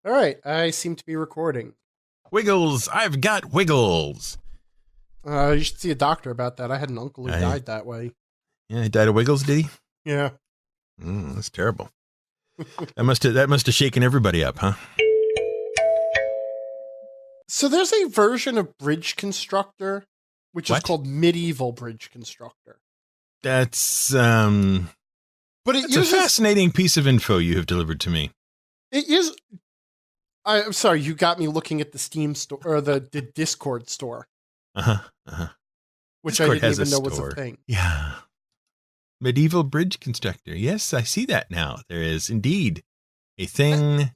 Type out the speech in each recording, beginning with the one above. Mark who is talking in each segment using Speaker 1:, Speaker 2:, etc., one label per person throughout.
Speaker 1: All right, I seem to be recording.
Speaker 2: Wiggles, I've got wiggles.
Speaker 1: You should see a doctor about that. I had an uncle who died that way.
Speaker 2: Yeah, he died of wiggles, did he?
Speaker 1: Yeah.
Speaker 2: That's terrible. that must have shaken everybody up, huh?
Speaker 1: So there's a version of Bridge Constructor, which is called Medieval Bridge Constructor.
Speaker 2: That's
Speaker 1: but it's
Speaker 2: a fascinating piece of info you have delivered to me.
Speaker 1: It is. I'm sorry, you got me looking at the Steam store or the Discord store. Which Discord I didn't even know was a thing.
Speaker 2: Yeah. Medieval Bridge Constructor. Yes, I see that now. There is indeed a thing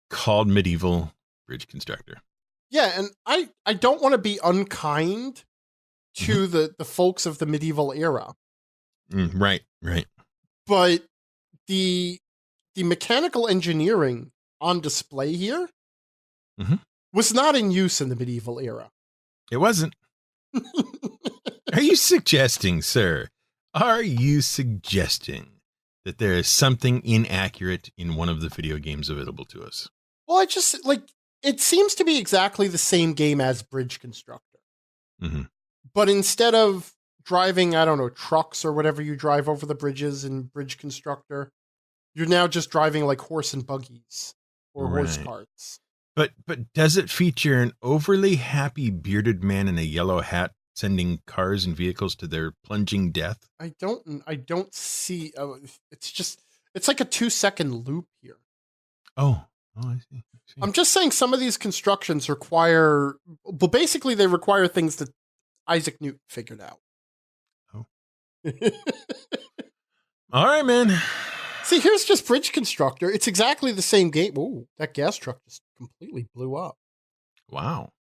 Speaker 2: called Medieval Bridge Constructor.
Speaker 1: Yeah, and I don't want to be unkind to the folks of the medieval era.
Speaker 2: Right.
Speaker 1: But the mechanical engineering on display here was not in use in the medieval era.
Speaker 2: It wasn't. Are you suggesting, sir? Are you suggesting that there is something inaccurate in one of the video games available to us?
Speaker 1: Well, it seems to be exactly the same game as Bridge Constructor. But instead of driving, I don't know, trucks or whatever you drive over the bridges in Bridge Constructor, you're now just driving like horse and buggies or horse carts.
Speaker 2: But does it feature an overly happy bearded man in a yellow hat sending cars and vehicles to their plunging death?
Speaker 1: I don't see. It's like a 2-second loop here.
Speaker 2: Oh, I see.
Speaker 1: I'm just saying some of these constructions require, well, basically they require things that Isaac Newton figured out.
Speaker 2: Oh. All right, man.
Speaker 1: See, here's just Bridge Constructor. It's exactly the same game. Ooh, that gas truck just completely blew up.
Speaker 2: Wow.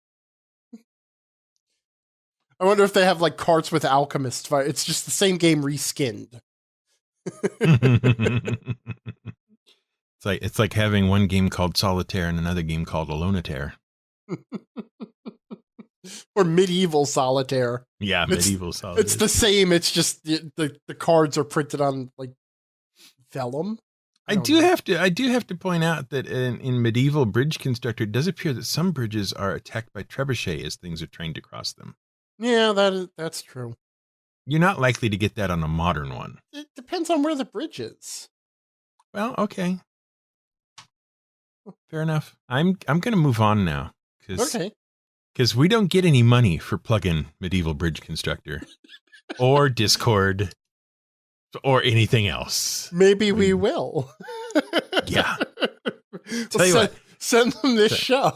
Speaker 1: I wonder if they have like carts with alchemists. It's just the same game reskinned.
Speaker 2: It's like having one game called Solitaire and another game called Alonitaire.
Speaker 1: Or Medieval Solitaire.
Speaker 2: Yeah, Medieval Solitaire.
Speaker 1: It's the same. It's just the cards are printed on like vellum.
Speaker 2: I do have to point out that in Medieval Bridge Constructor, it does appear that some bridges are attacked by trebuchet as things are trying to cross them.
Speaker 1: Yeah, that's true.
Speaker 2: You're not likely to get that on a modern one.
Speaker 1: It depends on where the bridge is.
Speaker 2: Well, okay. Fair enough. I'm going to move on now. Because we don't get any money for plug-in Medieval Bridge Constructor or Discord or anything else.
Speaker 1: Maybe we will.
Speaker 2: Yeah.
Speaker 1: Send them this show.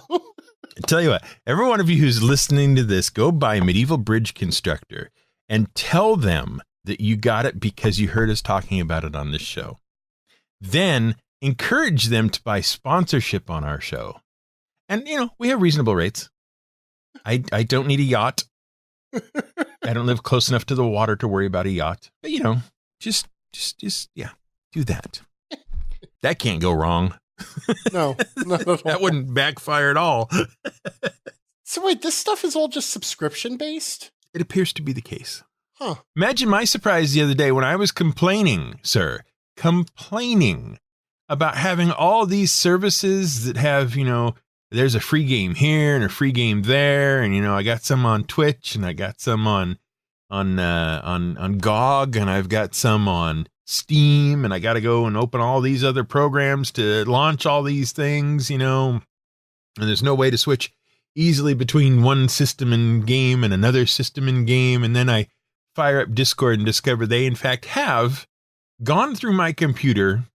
Speaker 2: Tell you what, every one of you who's listening to this, go buy Medieval Bridge Constructor and tell them that you got it because you heard us talking about it on this show. Then encourage them to buy sponsorship on our show. And, we have reasonable rates. I don't need a yacht. I don't live close enough to the water to worry about a yacht. But, just do that. That can't go wrong.
Speaker 1: No, not at all.
Speaker 2: That wouldn't backfire at all.
Speaker 1: So wait, this stuff is all just subscription based?
Speaker 2: It appears to be the case.
Speaker 1: Huh.
Speaker 2: Imagine my surprise the other day when I was complaining about having all these services that have, there's a free game here and a free game there. And, I got some on Twitch and I got some on GOG and I've got some on Steam and I got to go and open all these other programs to launch all these things, and there's no way to switch easily between one system in game and another system in game. And then I fire up Discord and discover they in fact have gone through my computer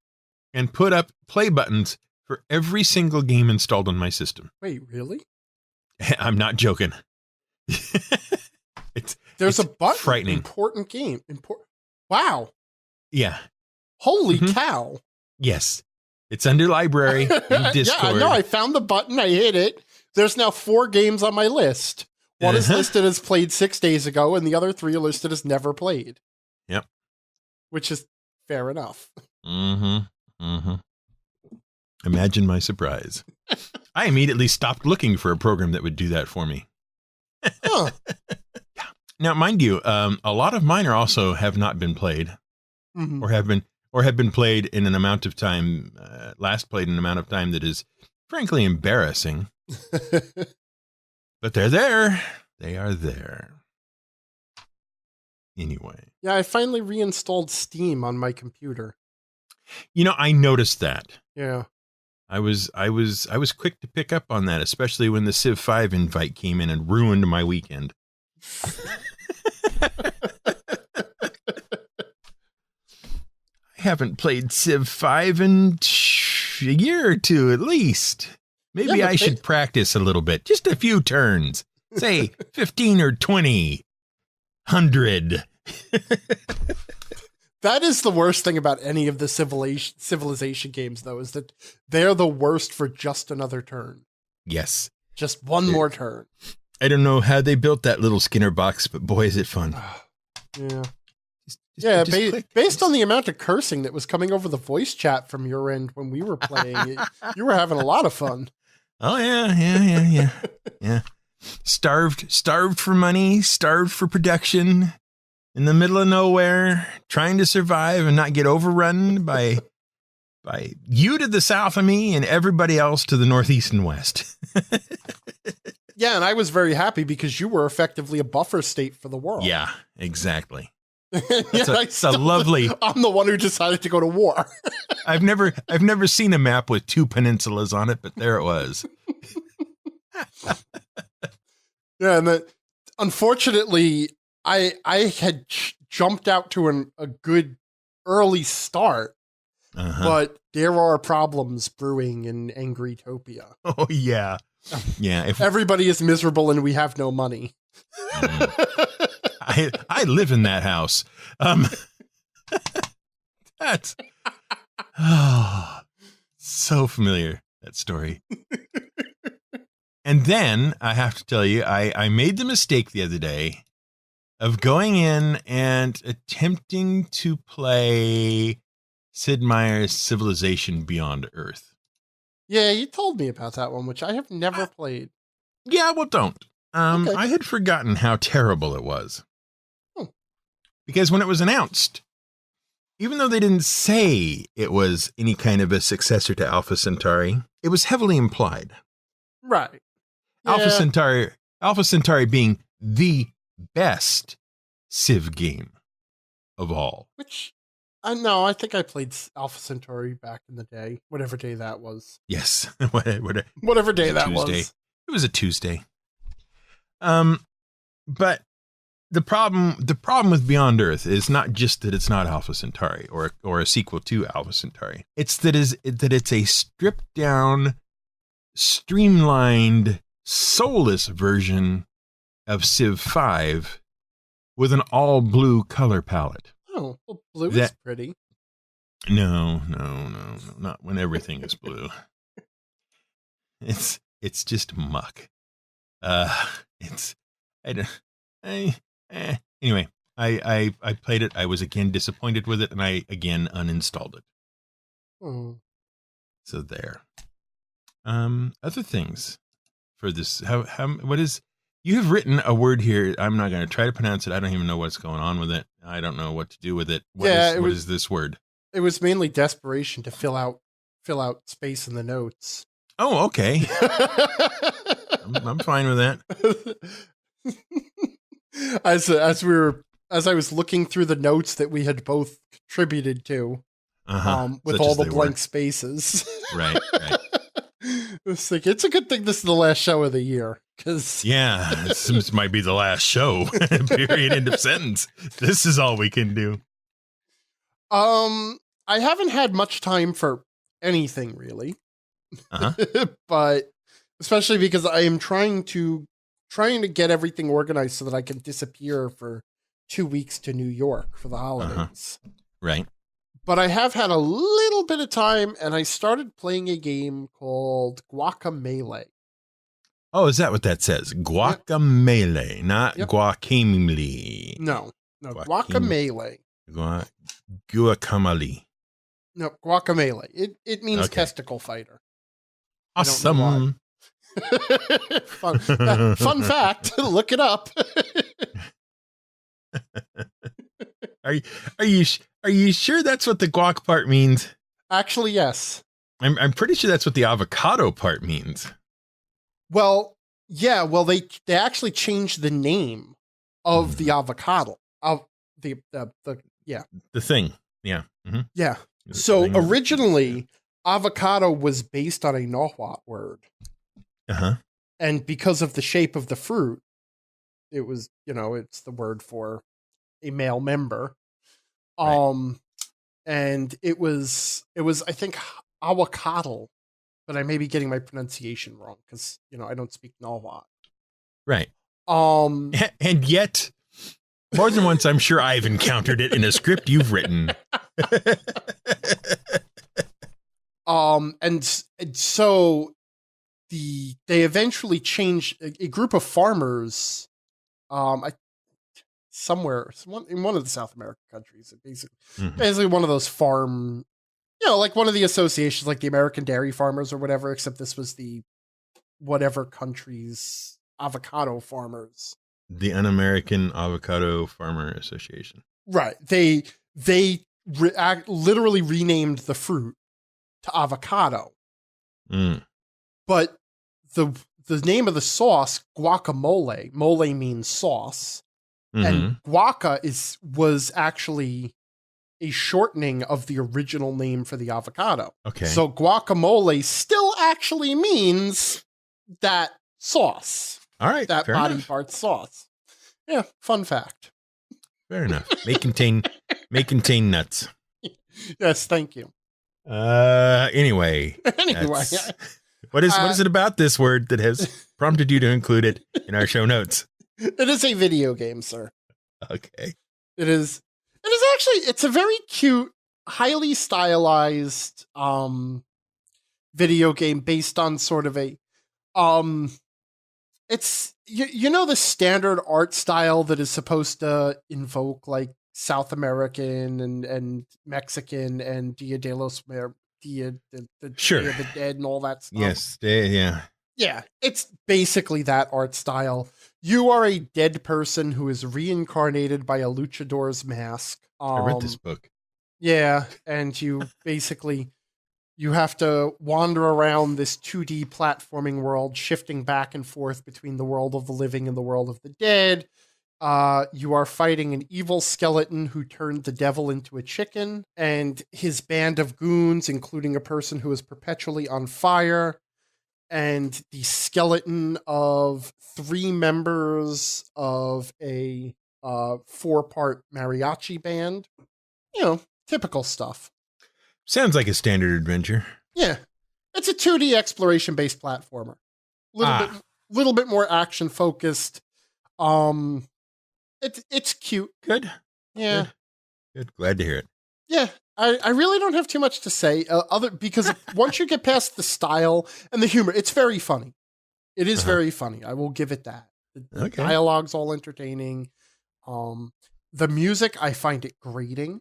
Speaker 2: and put up play buttons for every single game installed on my system.
Speaker 1: Wait, really?
Speaker 2: I'm not joking.
Speaker 1: There's a button.
Speaker 2: Frightening.
Speaker 1: Important game. Wow.
Speaker 2: Yeah.
Speaker 1: Holy cow.
Speaker 2: Yes. It's under library in Discord.
Speaker 1: Yeah, no, I found the button. I hit it. There's now 4 games on my list. One is listed as played 6 days ago, and the other 3 are listed as never played.
Speaker 2: Yep.
Speaker 1: Which is fair enough.
Speaker 2: Imagine my surprise. I immediately stopped looking for a program that would do that for me.
Speaker 1: Huh.
Speaker 2: Yeah. Now, mind you, a lot of mine also have not been played, or have been played in an amount of time, last played in an amount of time that is frankly embarrassing. But they're there. They are there. Anyway.
Speaker 1: Yeah, I finally reinstalled Steam on my computer.
Speaker 2: I noticed that.
Speaker 1: Yeah.
Speaker 2: I was quick to pick up on that, especially when the Civ 5 invite came in and ruined my weekend. I haven't played Civ 5 in a year or two at least. Maybe I should practice a little bit. Just a few turns. Say 15 or 20. 100.
Speaker 1: That is the worst thing about any of the civilization games, though, is that they're the worst for just another turn.
Speaker 2: Yes.
Speaker 1: Just one more turn.
Speaker 2: I don't know how they built that little Skinner box, but boy, is it fun.
Speaker 1: Yeah. Based on the amount of cursing that was coming over the voice chat from your end when we were playing, you were having a lot of fun.
Speaker 2: Oh, yeah. Yeah. Starved for money, starved for production, in the middle of nowhere, trying to survive and not get overrun by you to the south of me and everybody else to the northeast and west.
Speaker 1: Yeah, and I was very happy because you were effectively a buffer state for the world.
Speaker 2: Yeah, exactly.
Speaker 1: It's
Speaker 2: a lovely.
Speaker 1: I'm the one who decided to go to war.
Speaker 2: I've never seen a map with 2 peninsulas on it, but there it was.
Speaker 1: Yeah, and unfortunately, I had jumped out to a good early start, but there are problems brewing in Angrytopia.
Speaker 2: Oh yeah, yeah.
Speaker 1: Everybody is miserable and we have no money.
Speaker 2: I live in that house. That's so familiar, that story. And then I have to tell you, I made the mistake the other day of going in and attempting to play Sid Meier's Civilization Beyond Earth.
Speaker 1: Yeah, you told me about that one, which I have never played.
Speaker 2: Yeah, well, don't.
Speaker 1: Okay.
Speaker 2: I had forgotten how terrible it was. Because when it was announced, even though they didn't say it was any kind of a successor to Alpha Centauri, it was heavily implied.
Speaker 1: Right. Yeah.
Speaker 2: Alpha Centauri being the best Civ game of all.
Speaker 1: Which, no, I think I played Alpha Centauri back in the day, whatever day that was.
Speaker 2: Yes.
Speaker 1: Whatever day that
Speaker 2: Tuesday.
Speaker 1: was.
Speaker 2: It was a Tuesday. But the problem with Beyond Earth is not just that it's not Alpha Centauri or a sequel to Alpha Centauri. It's that it's a stripped down, streamlined, soulless version of Civ 5 with an all blue color palette.
Speaker 1: Oh, well, blue is pretty.
Speaker 2: No, not when everything is blue. It's just muck. Anyway, I played it. I was again disappointed with it, and I again uninstalled it. So there. Other things for this. What is? You have written a word here. I'm not going to try to pronounce it. I don't even know what's going on with it. I don't know what to do with it. What is this word? It
Speaker 1: was mainly desperation to fill out space in the notes.
Speaker 2: Oh, okay. I'm fine with that.
Speaker 1: As I was looking through the notes that we had both contributed to, with all the blank spaces.
Speaker 2: Right.
Speaker 1: It's like, it's a good thing this is the last show of the year, because
Speaker 2: this might be the last show. Period. End of sentence. This is all we can do.
Speaker 1: I haven't had much time for anything really, but especially because I am trying to get everything organized so that I can disappear for 2 weeks to New York for the holidays.
Speaker 2: Right.
Speaker 1: But I have had a little bit of time, and I started playing a game called Guacamole.
Speaker 2: Oh, is that what that says? Guacamole, not guacamole.
Speaker 1: No, Guacamole.
Speaker 2: Guacamole.
Speaker 1: No, Guacamole. It means testicle fighter.
Speaker 2: Awesome.
Speaker 1: Fun fact. Look it up.
Speaker 2: Are you sure that's what the guac part means?
Speaker 1: Actually, yes.
Speaker 2: I'm pretty sure that's what the avocado part means.
Speaker 1: Well, yeah. Well, they actually changed the name of the avocado of the
Speaker 2: thing. Yeah. Mm-hmm.
Speaker 1: Yeah. So originally, avocado was based on a Nahuatl word. And because of the shape of the fruit, it was, it's the word for a male member. Right. And it was, I think, avocado, but I may be getting my pronunciation wrong because, I don't speak Nahuatl.
Speaker 2: Right. And yet, more than once, I'm sure I've encountered it in a script you've written.
Speaker 1: And so they eventually changed a group of farmers, somewhere in one of the South American countries, basically one of those farm, like one of the associations, like the American Dairy Farmers or whatever, except this was the whatever country's avocado farmers.
Speaker 2: The Un-American Avocado Farmer Association.
Speaker 1: Right. They literally renamed the fruit to avocado. But the name of the sauce, guacamole, mole means sauce, and guaca was actually a shortening of the original name for the avocado.
Speaker 2: Okay.
Speaker 1: So guacamole still actually means that sauce.
Speaker 2: All right.
Speaker 1: That body part sauce. Yeah. Fun fact.
Speaker 2: Fair enough. May contain nuts.
Speaker 1: Yes. Thank you.
Speaker 2: Anyway. What is it about this word that has prompted you to include it in our show notes?
Speaker 1: It is a video game, sir.
Speaker 2: Okay.
Speaker 1: It is actually, it's a very cute, highly stylized video game based on sort of a it's the standard art style that is supposed to invoke like South American and Mexican and Dia de los Day of the Dead and all that stuff.
Speaker 2: Yes, yeah.
Speaker 1: Yeah, it's basically that art style. You are a dead person who is reincarnated by a luchador's mask.
Speaker 2: I read this book.
Speaker 1: Yeah, and you have to wander around this 2D platforming world, shifting back and forth between the world of the living and the world of the dead. You are fighting an evil skeleton who turned the devil into a chicken, and his band of goons, including a person who is perpetually on fire, and the skeleton of 3 members of a 4-part mariachi band. Typical stuff.
Speaker 2: Sounds like a standard adventure.
Speaker 1: Yeah. It's a 2D exploration-based platformer. Little bit more action-focused. It's cute.
Speaker 2: Good.
Speaker 1: Yeah.
Speaker 2: Good. Glad to hear it.
Speaker 1: Yeah. I really don't have too much to say because once you get past the style and the humor, it's very funny. It is very funny. I will give it that. The dialogue's all entertaining. The music, I find it grating.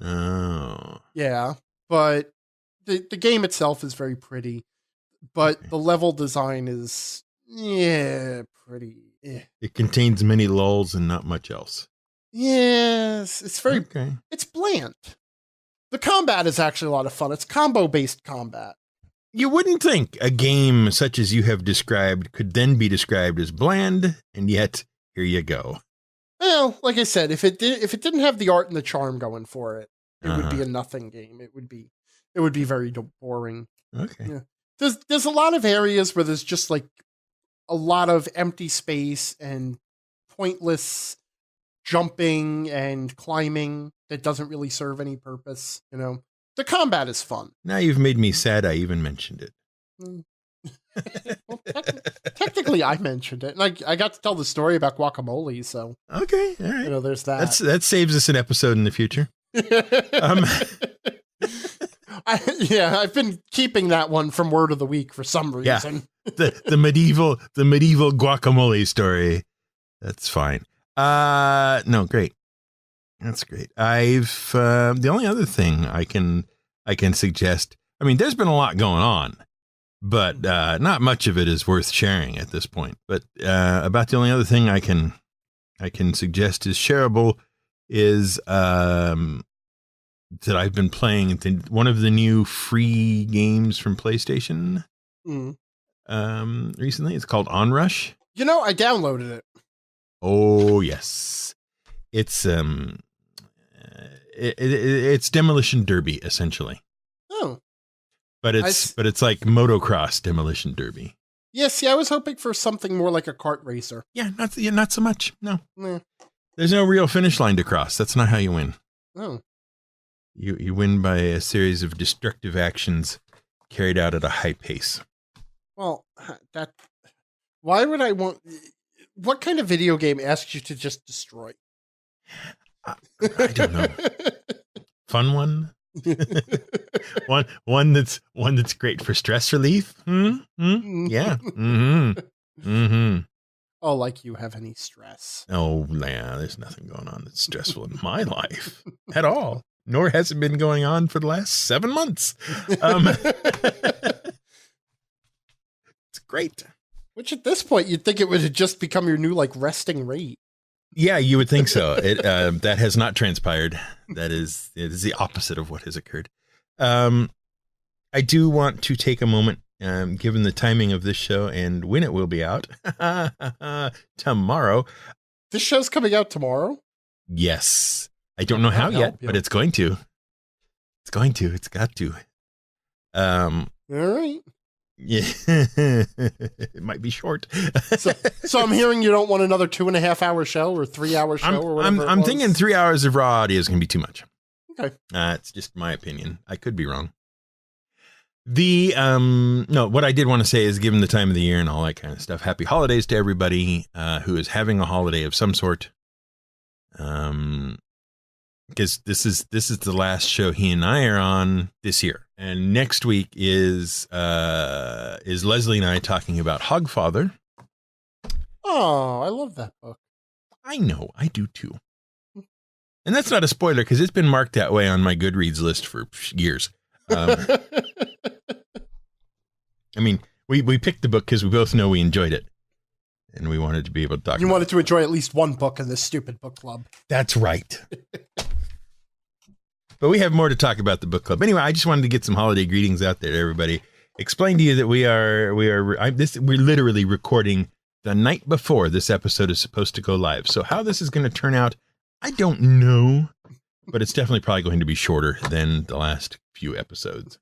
Speaker 2: Oh.
Speaker 1: Yeah. But the game itself is very pretty. But the level design is, pretty.
Speaker 2: It contains many lulls and not much else.
Speaker 1: Yes. It's very, it's bland. The combat is actually a lot of fun. It's combo-based combat.
Speaker 2: You wouldn't think a game such as you have described could then be described as bland, and yet here you go.
Speaker 1: Well, like I said, if it didn't have the art and the charm going for it, it would be a nothing game. It would be very boring.
Speaker 2: Okay.
Speaker 1: Yeah. There's a lot of areas where there's just like a lot of empty space and pointless jumping and climbing that doesn't really serve any purpose. The combat is fun.
Speaker 2: Now you've made me sad I even mentioned it.
Speaker 1: Well, technically I mentioned it, and I got to tell the story about guacamole, so
Speaker 2: okay, all right.
Speaker 1: There's that.
Speaker 2: That saves us an episode in the future.
Speaker 1: I've been keeping that one from Word of the Week for some reason.
Speaker 2: Yeah. the medieval guacamole story. That's fine. No, great. That's great. I've the only other thing I can suggest. I mean, there's been a lot going on, but not much of it is worth sharing at this point. But about the only other thing I can suggest is shareable is that I've been playing. One of the new free games from PlayStation recently. It's called Onrush.
Speaker 1: You know, I downloaded it.
Speaker 2: Oh, yes. It's it's Demolition Derby, essentially.
Speaker 1: Oh.
Speaker 2: But it's like motocross Demolition Derby.
Speaker 1: Yeah, see, I was hoping for something more like a kart racer.
Speaker 2: Yeah, not so much. No. There's no real finish line to cross. That's not how you win.
Speaker 1: Oh.
Speaker 2: You win by a series of destructive actions carried out at a high pace.
Speaker 1: Well, why would I want... What kind of video game asks you to just destroy?
Speaker 2: I don't know. Fun one? one that's great for stress relief. Yeah.
Speaker 1: Oh, like you have any stress?
Speaker 2: Oh, yeah. There's nothing going on that's stressful in my life at all. Nor has it been going on for the last 7 months. It's great. Which
Speaker 1: at this point, you'd think it would have just become your new resting rate.
Speaker 2: Yeah, you would think so. It that has not transpired. It is the opposite of what has occurred. I do want to take a moment, given the timing of this show and when it will be out tomorrow.
Speaker 1: This show's coming out tomorrow?
Speaker 2: Yes. I don't know how yet, but it's going to. It's going to. It's got to.
Speaker 1: All right.
Speaker 2: Yeah, it might be short.
Speaker 1: so I'm hearing you don't want another 2.5-hour show or 3-hour show or whatever.
Speaker 2: I'm thinking 3 hours of raw audio is going to be too much.
Speaker 1: Okay.
Speaker 2: It's just my opinion. I could be wrong. What I did want to say is, given the time of the year and all that kind of stuff, happy holidays to everybody who is having a holiday of some sort. Because this is the last show he and I are on this year. And next week is Leslie and I talking about Hogfather.
Speaker 1: Oh, I love that book.
Speaker 2: I know, I do too. And that's not a spoiler because it's been marked that way on my Goodreads list for years. I mean, we picked the book because we both know we enjoyed it. And we wanted to be able to talk about it.
Speaker 1: You wanted to enjoy at least one book in this stupid book club.
Speaker 2: That's right. But we have more to talk about the book club. Anyway, I just wanted to get some holiday greetings out there to everybody. Explain to you that we're literally recording the night before this episode is supposed to go live. So how this is going to turn out, I don't know. But it's definitely probably going to be shorter than the last few episodes.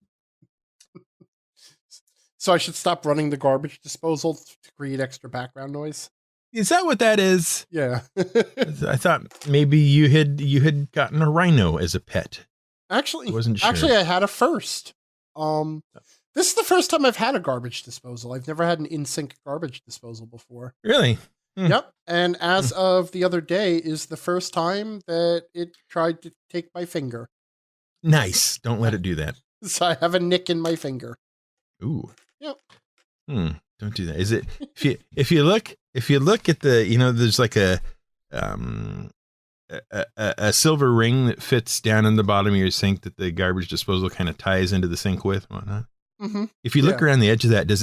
Speaker 1: So I should stop running the garbage disposal to create extra background noise?
Speaker 2: Is that what that is?
Speaker 1: Yeah.
Speaker 2: I thought maybe you had gotten a rhino as a pet.
Speaker 1: Actually,
Speaker 2: I wasn't sure.
Speaker 1: Actually, I had a first. This is the first time I've had a garbage disposal. I've never had an in-sync garbage disposal before.
Speaker 2: Really?
Speaker 1: Yep. And as of the other day is the first time that it tried to take my finger.
Speaker 2: Nice. Don't let it do that.
Speaker 1: So I have a nick in my finger.
Speaker 2: Ooh.
Speaker 1: Yep.
Speaker 2: Don't do that. Is it if you look at the, there's like a silver ring that fits down in the bottom of your sink that the garbage disposal kind of ties into the sink with and whatnot.
Speaker 1: Mm-hmm.
Speaker 2: If you look around the edge of that, is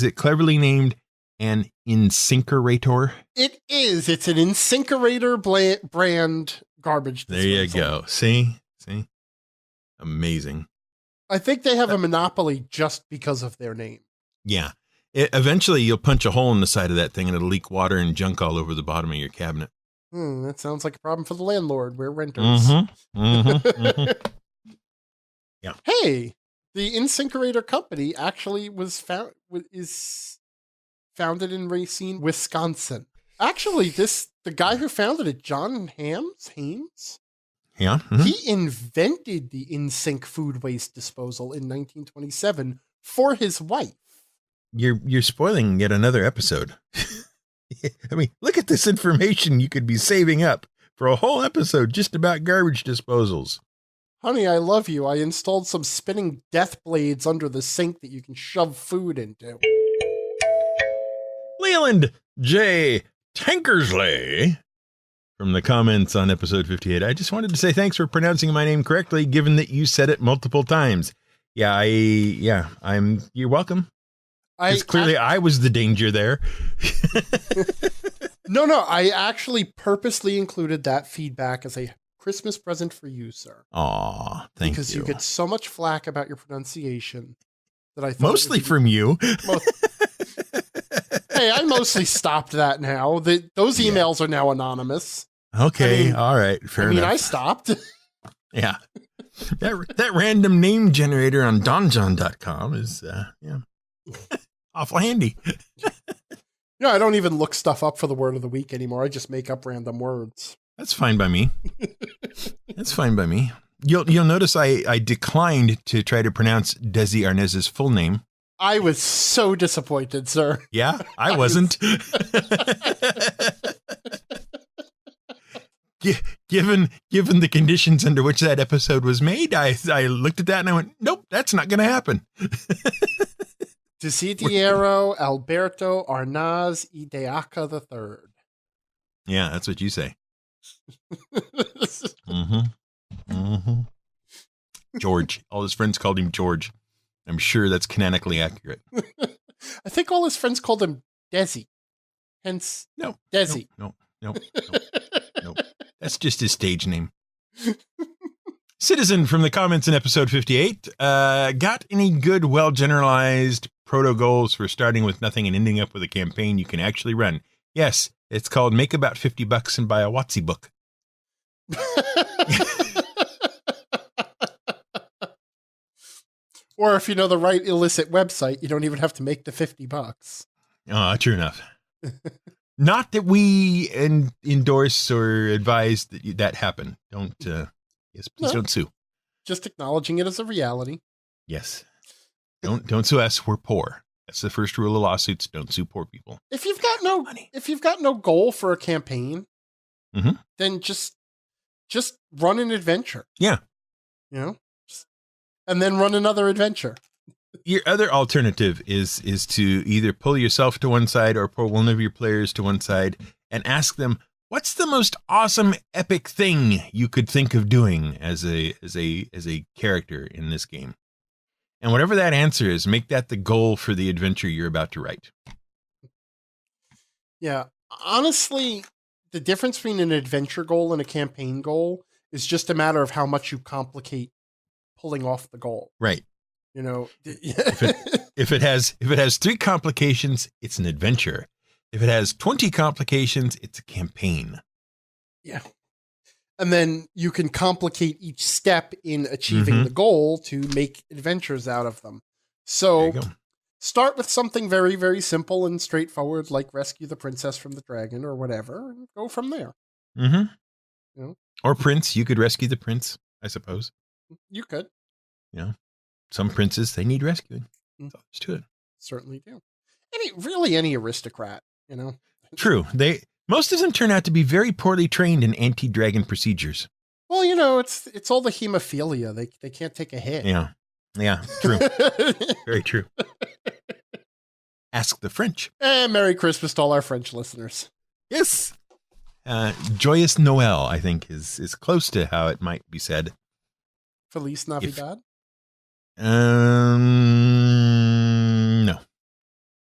Speaker 2: it cleverly named an Insinkerator?
Speaker 1: It is. It's an Insinkerator brand garbage disposal.
Speaker 2: There you go. See? Amazing.
Speaker 1: I think they have a monopoly just because of their name.
Speaker 2: Yeah. Eventually, you'll punch a hole in the side of that thing and it'll leak water and junk all over the bottom of your cabinet.
Speaker 1: That sounds like a problem for the landlord. We're renters.
Speaker 2: Mm-hmm. Yeah.
Speaker 1: Hey, the Insinkerator company actually is founded in Racine, Wisconsin. Actually, the guy who founded it, John Hames?
Speaker 2: Yeah. Mm-hmm.
Speaker 1: He invented the in-sink food waste disposal in 1927 for his wife.
Speaker 2: You're spoiling yet another episode. I mean, look at this information you could be saving up for a whole episode just about garbage disposals.
Speaker 1: Honey, I love you. I installed some spinning death blades under the sink that you can shove food into.
Speaker 2: Leland J. Tankersley from the comments on episode 58. I just wanted to say thanks for pronouncing my name correctly, given that you said it multiple times. You're welcome. Clearly I was the danger there.
Speaker 1: No, I actually purposely included that feedback as a Christmas present for you, sir.
Speaker 2: Aw, thank you.
Speaker 1: Because you get so much flack about your pronunciation that I thought
Speaker 2: mostly from you.
Speaker 1: Hey, I mostly stopped that now. Those emails are now anonymous.
Speaker 2: Okay, all right, fair enough.
Speaker 1: I stopped.
Speaker 2: Yeah. That random name generator on donjon.com is awful handy.
Speaker 1: Yeah, I don't even look stuff up for the word of the week anymore. I just make up random words.
Speaker 2: That's fine by me. That's fine by me. You'll notice I declined to try to pronounce Desi Arnaz's full name.
Speaker 1: I was so disappointed, sir.
Speaker 2: Yeah, I wasn't. Given the conditions under which that episode was made, I looked at that and I went, nope, that's not going to happen.
Speaker 1: Desiderio Alberto Arnaz Ideaca III.
Speaker 2: Yeah, that's what you say. Mm-hmm. Mm-hmm. George. All his friends called him George. I'm sure that's canonically accurate.
Speaker 1: I think all his friends called him Desi. Hence,
Speaker 2: no,
Speaker 1: Desi.
Speaker 2: No. That's just his stage name. Citizen from the comments in episode 58. Got any good, well-generalized proto-goals for starting with nothing and ending up with a campaign you can actually run? Yes, it's called Make About $50 and Buy a Watsy book.
Speaker 1: Or if you know the right illicit website, you don't even have to make the $50.
Speaker 2: Oh, true enough. Not that we endorse or advise that happen. Don't, please don't sue.
Speaker 1: Just acknowledging it as a reality.
Speaker 2: Yes. Don't sue us. We're poor. That's the first rule of lawsuits. Don't sue poor people.
Speaker 1: If you've got no goal for a campaign, then just run an adventure.
Speaker 2: Yeah.
Speaker 1: And then run another adventure.
Speaker 2: Your other alternative is to either pull yourself to one side or pull one of your players to one side and ask them, what's the most awesome, epic thing you could think of doing as a character in this game? And whatever that answer is, make that the goal for the adventure you're about to write.
Speaker 1: Yeah. Honestly, the difference between an adventure goal and a campaign goal is just a matter of how much you complicate pulling off the goal.
Speaker 2: Right.
Speaker 1: If
Speaker 2: it has 3 complications, it's an adventure. If it has 20 complications, it's a campaign.
Speaker 1: Yeah. And then you can complicate each step in achieving the goal to make adventures out of them. So start with something very, very simple and straightforward, like rescue the princess from the dragon or whatever, and go from there.
Speaker 2: Mm-hmm. Or prince. You could rescue the prince, I suppose.
Speaker 1: You could.
Speaker 2: Some princes, they need rescuing. That's all there's to it.
Speaker 1: Certainly do. Any aristocrat,
Speaker 2: True. Most of them turn out to be very poorly trained in anti-dragon procedures.
Speaker 1: Well, it's all the hemophilia. They can't take a hit.
Speaker 2: Yeah, true. Very true. Ask the French.
Speaker 1: And Merry Christmas to all our French listeners.
Speaker 2: Yes. Joyous Noel, I think, is close to how it might be said.
Speaker 1: Feliz Navidad?
Speaker 2: No.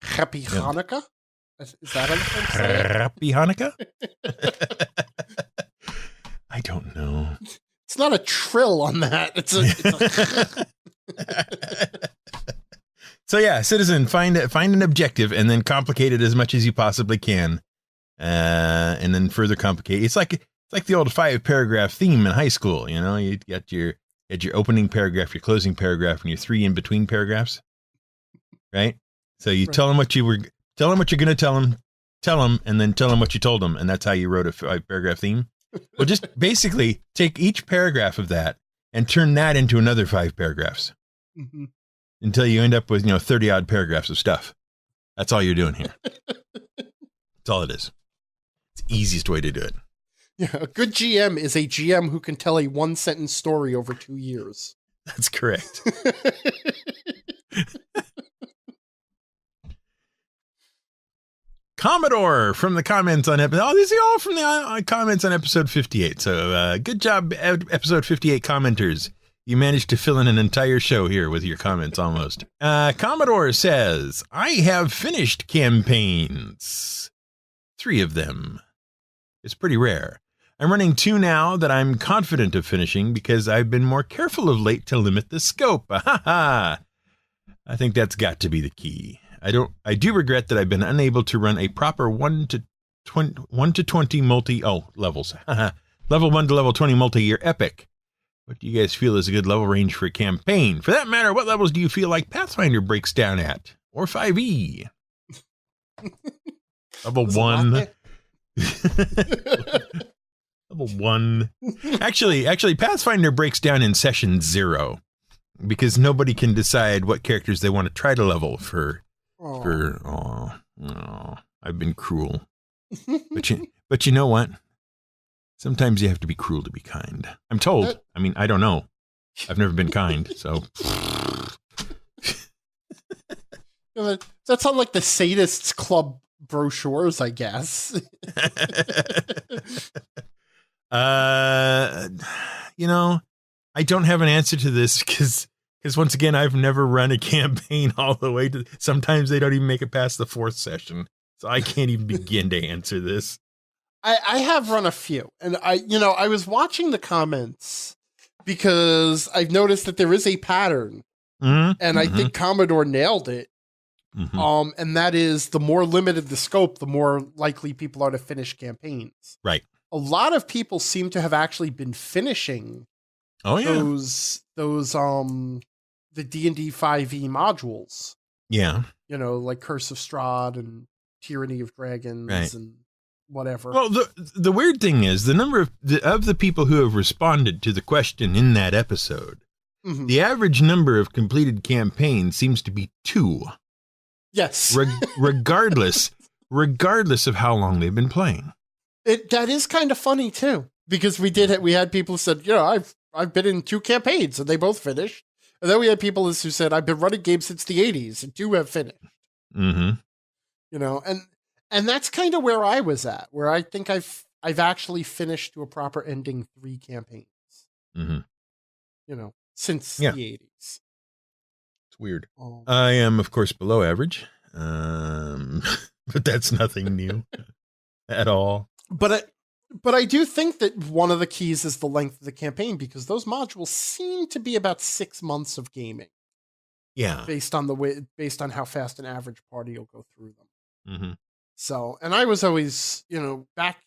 Speaker 1: Happy Hanukkah? Is that how the French say it?
Speaker 2: Happy Hanukkah? I don't know.
Speaker 1: It's not a trill on that. It's a
Speaker 2: So yeah, citizen, find an objective and then complicate it as much as you possibly can. And then further complicate. It's like the old 5-paragraph theme in high school, you got your opening paragraph, your closing paragraph, and your 3 in between paragraphs. Right? So you tell them what you're going to tell them, and then tell them what you told them. And that's how you wrote a 5-paragraph theme. Well, just basically take each paragraph of that and turn that into another 5 paragraphs until you end up with, 30 odd paragraphs of stuff. That's all you're doing here. That's all it is. It's the easiest way to do it.
Speaker 1: Yeah, a good GM is a GM who can tell a 1-sentence story over 2 years.
Speaker 2: That's correct. Commodore from the comments on episode. These are all from the comments on episode 58. So good job, episode 58 commenters. You managed to fill in an entire show here with your comments almost. Commodore says, I have finished campaigns. 3 of them. It's pretty rare. I'm running 2 now that I'm confident of finishing because I've been more careful of late to limit the scope. I think that's got to be the key. I do regret that I've been unable to run a proper 1 to 20 levels. Level 1 to level 20 multi-year epic. What do you guys feel is a good level range for a campaign? For that matter, what levels do you feel like Pathfinder breaks down at? Or 5e? Level 1. Level 1. Actually, Pathfinder breaks down in session 0 because nobody can decide what characters they want to try to level for. I've been cruel. But you know what? Sometimes you have to be cruel to be kind. I'm told. I mean, I don't know. I've never been kind, so.
Speaker 1: That sounds like the Sadists Club brochures, I guess.
Speaker 2: I don't have an answer to this because once again, I've never run a campaign all the way to. Sometimes they don't even make it past the 4th session, so I can't even begin to answer this.
Speaker 1: I have run a few, and I was watching the comments because I've noticed that there is a pattern, and I think Commodore nailed it. And that is the more limited the scope, the more likely people are to finish campaigns.
Speaker 2: Right.
Speaker 1: A lot of people seem to have actually been finishing those the D&D 5e modules.
Speaker 2: Yeah.
Speaker 1: Like Curse of Strahd and Tyranny of Dragons and whatever.
Speaker 2: Well, the weird thing is the number of the people who have responded to the question in that episode, the average number of completed campaigns seems to be 2.
Speaker 1: Yes.
Speaker 2: regardless of how long they've been playing.
Speaker 1: That is kind of funny too, because we had people who said, I've been in 2 campaigns and they both finished. And then we had people who said, I've been running games since the 80s and 2 have finished. And that's kind of where I was at, where I think I've actually finished to a proper ending 3 campaigns. Since the 80s.
Speaker 2: It's weird. I am, of course, below average, but that's nothing new at all.
Speaker 1: But I do think that one of the keys is the length of the campaign, because those modules seem to be about 6 months of gaming.
Speaker 2: Yeah.
Speaker 1: Based on how fast an average party will go through them. So, and I was always, back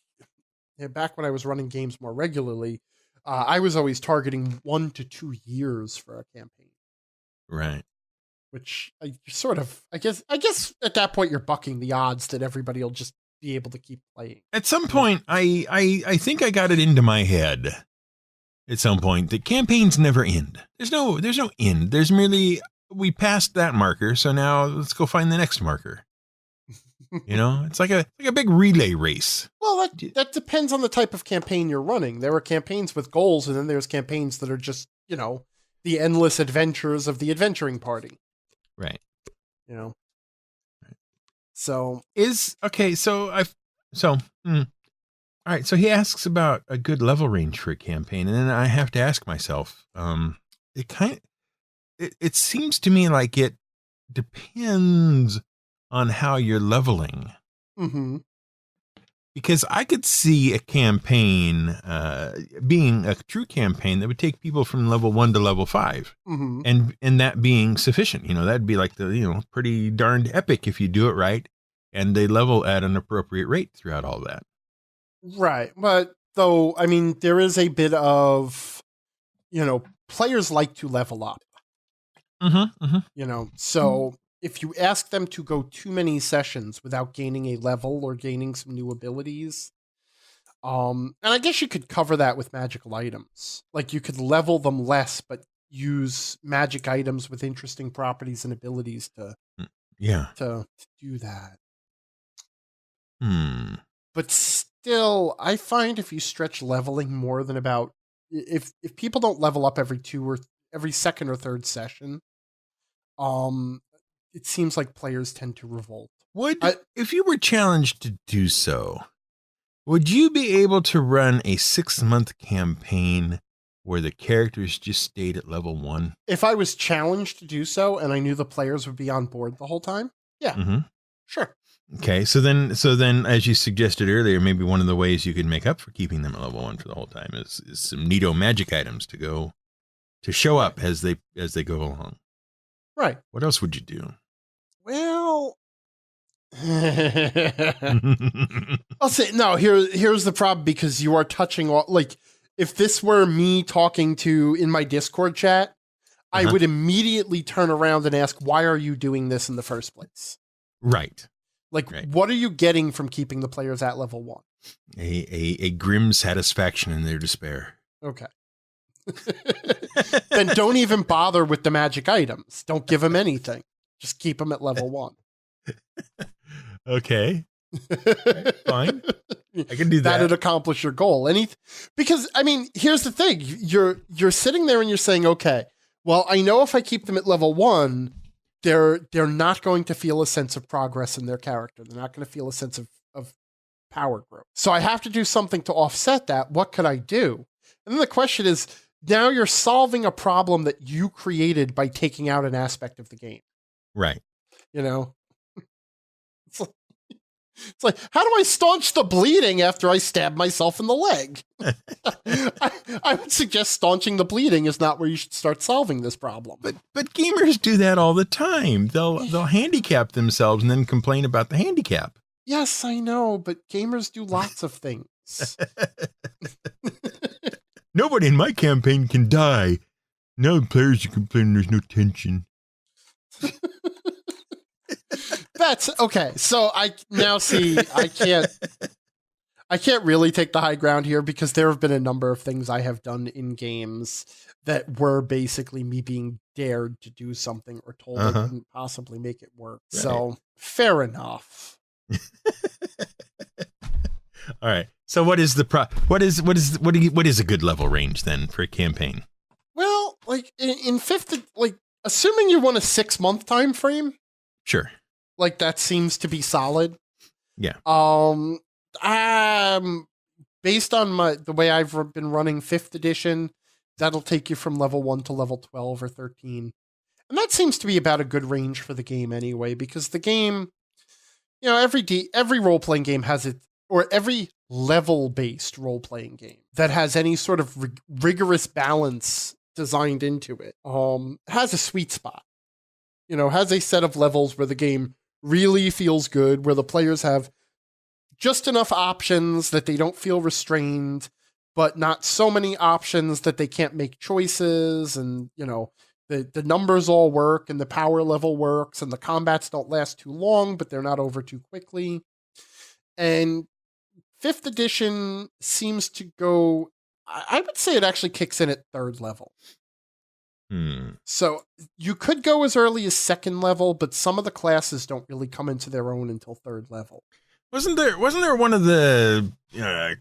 Speaker 1: when I was running games more regularly, I was always targeting 1 to 2 years for a campaign.
Speaker 2: Right.
Speaker 1: Which I guess at that point you're bucking the odds that everybody will just be able to keep playing.
Speaker 2: At some point, I think I got it into my head at some point that campaigns never end. There's no end. There's merely, we passed that marker, so now let's go find the next marker. It's like a big relay race.
Speaker 1: Well, that depends on the type of campaign you're running. There are campaigns with goals, and then there's campaigns that are just, the endless adventures of the adventuring party.
Speaker 2: Right.
Speaker 1: Right. So
Speaker 2: all right. So he asks about a good level range for a campaign, and then I have to ask myself, it seems to me like it depends on how you're leveling. Because I could see a campaign being a true campaign that would take people from level 1 to level 5, and that being sufficient. That'd be like the pretty darned epic if you do it right, and they level at an appropriate rate throughout all that.
Speaker 1: Right, but though I mean, there is a bit of players like to level up. So. If you ask them to go too many sessions without gaining a level or gaining some new abilities, and I guess you could cover that with magical items. Like you could level them less, but use magic items with interesting properties and abilities to do that. But still, I find if you stretch leveling more than about, if people don't level up every second or third session, it seems like players tend to revolt.
Speaker 2: If you were challenged to do so, would you be able to run a 6-month campaign where the characters just stayed at level 1?
Speaker 1: If I was challenged to do so and I knew the players would be on board the whole time, yeah. Sure.
Speaker 2: Okay, so then, as you suggested earlier, maybe one of the ways you could make up for keeping them at level 1 for the whole time is some neato magic items to show up as they go along.
Speaker 1: Right.
Speaker 2: What else would you do?
Speaker 1: Well, I'll say no. Here's the problem, because you are touching all, like, if this were me talking in my Discord chat, I would immediately turn around and ask, why are you doing this in the first place?
Speaker 2: Right.
Speaker 1: Like, what are you getting from keeping the players at level 1?
Speaker 2: A grim satisfaction in their despair.
Speaker 1: Okay. Then don't even bother with the magic items. Don't give them anything. Just keep them at level 1.
Speaker 2: Okay. Fine. I can do that.
Speaker 1: That'd accomplish your goal. Because, I mean, here's the thing. You're sitting there and you're saying, okay, well, I know if I keep them at level 1, they're not going to feel a sense of progress in their character. They're not going to feel a sense of power growth. So I have to do something to offset that. What could I do? And then the question is, now you're solving a problem that you created by taking out an aspect of the game.
Speaker 2: Right.
Speaker 1: You know? It's like, how do I staunch the bleeding after I stab myself in the leg? I would suggest staunching the bleeding is not where you should start solving this problem.
Speaker 2: But gamers do that all the time. They'll handicap themselves and then complain about the handicap.
Speaker 1: Yes, I know, but gamers do lots of things.
Speaker 2: Nobody in my campaign can die. Now the players are complaining there's no tension.
Speaker 1: That's okay. So I now see I can't really take the high ground here, because there have been a number of things I have done in games that were basically me being dared to do something or told I couldn't possibly make it work. Right. So fair enough.
Speaker 2: All right. So what is what is a good level range then for a campaign?
Speaker 1: Well, like in fifth, like assuming you want a 6-month time frame.
Speaker 2: Sure.
Speaker 1: Like that seems to be solid.
Speaker 2: Yeah.
Speaker 1: Based on the way I've been running 5th edition, that'll take you from level 1 to level 12 or 13. And that seems to be about a good range for the game anyway, because the game, you know, every role-playing game has it, or every level-based role-playing game that has any sort of rigorous balance designed into it, has a sweet spot. You know, has a set of levels where the game really feels good, where the players have just enough options that they don't feel restrained, but not so many options that they can't make choices. And, you know, the numbers all work and the power level works and the combats don't last too long, but they're not over too quickly. And 5th edition seems to go, I would say it actually kicks in at 3rd level. So you could go as early as 2nd level, but some of the classes don't really come into their own until 3rd level.
Speaker 2: Wasn't there one of the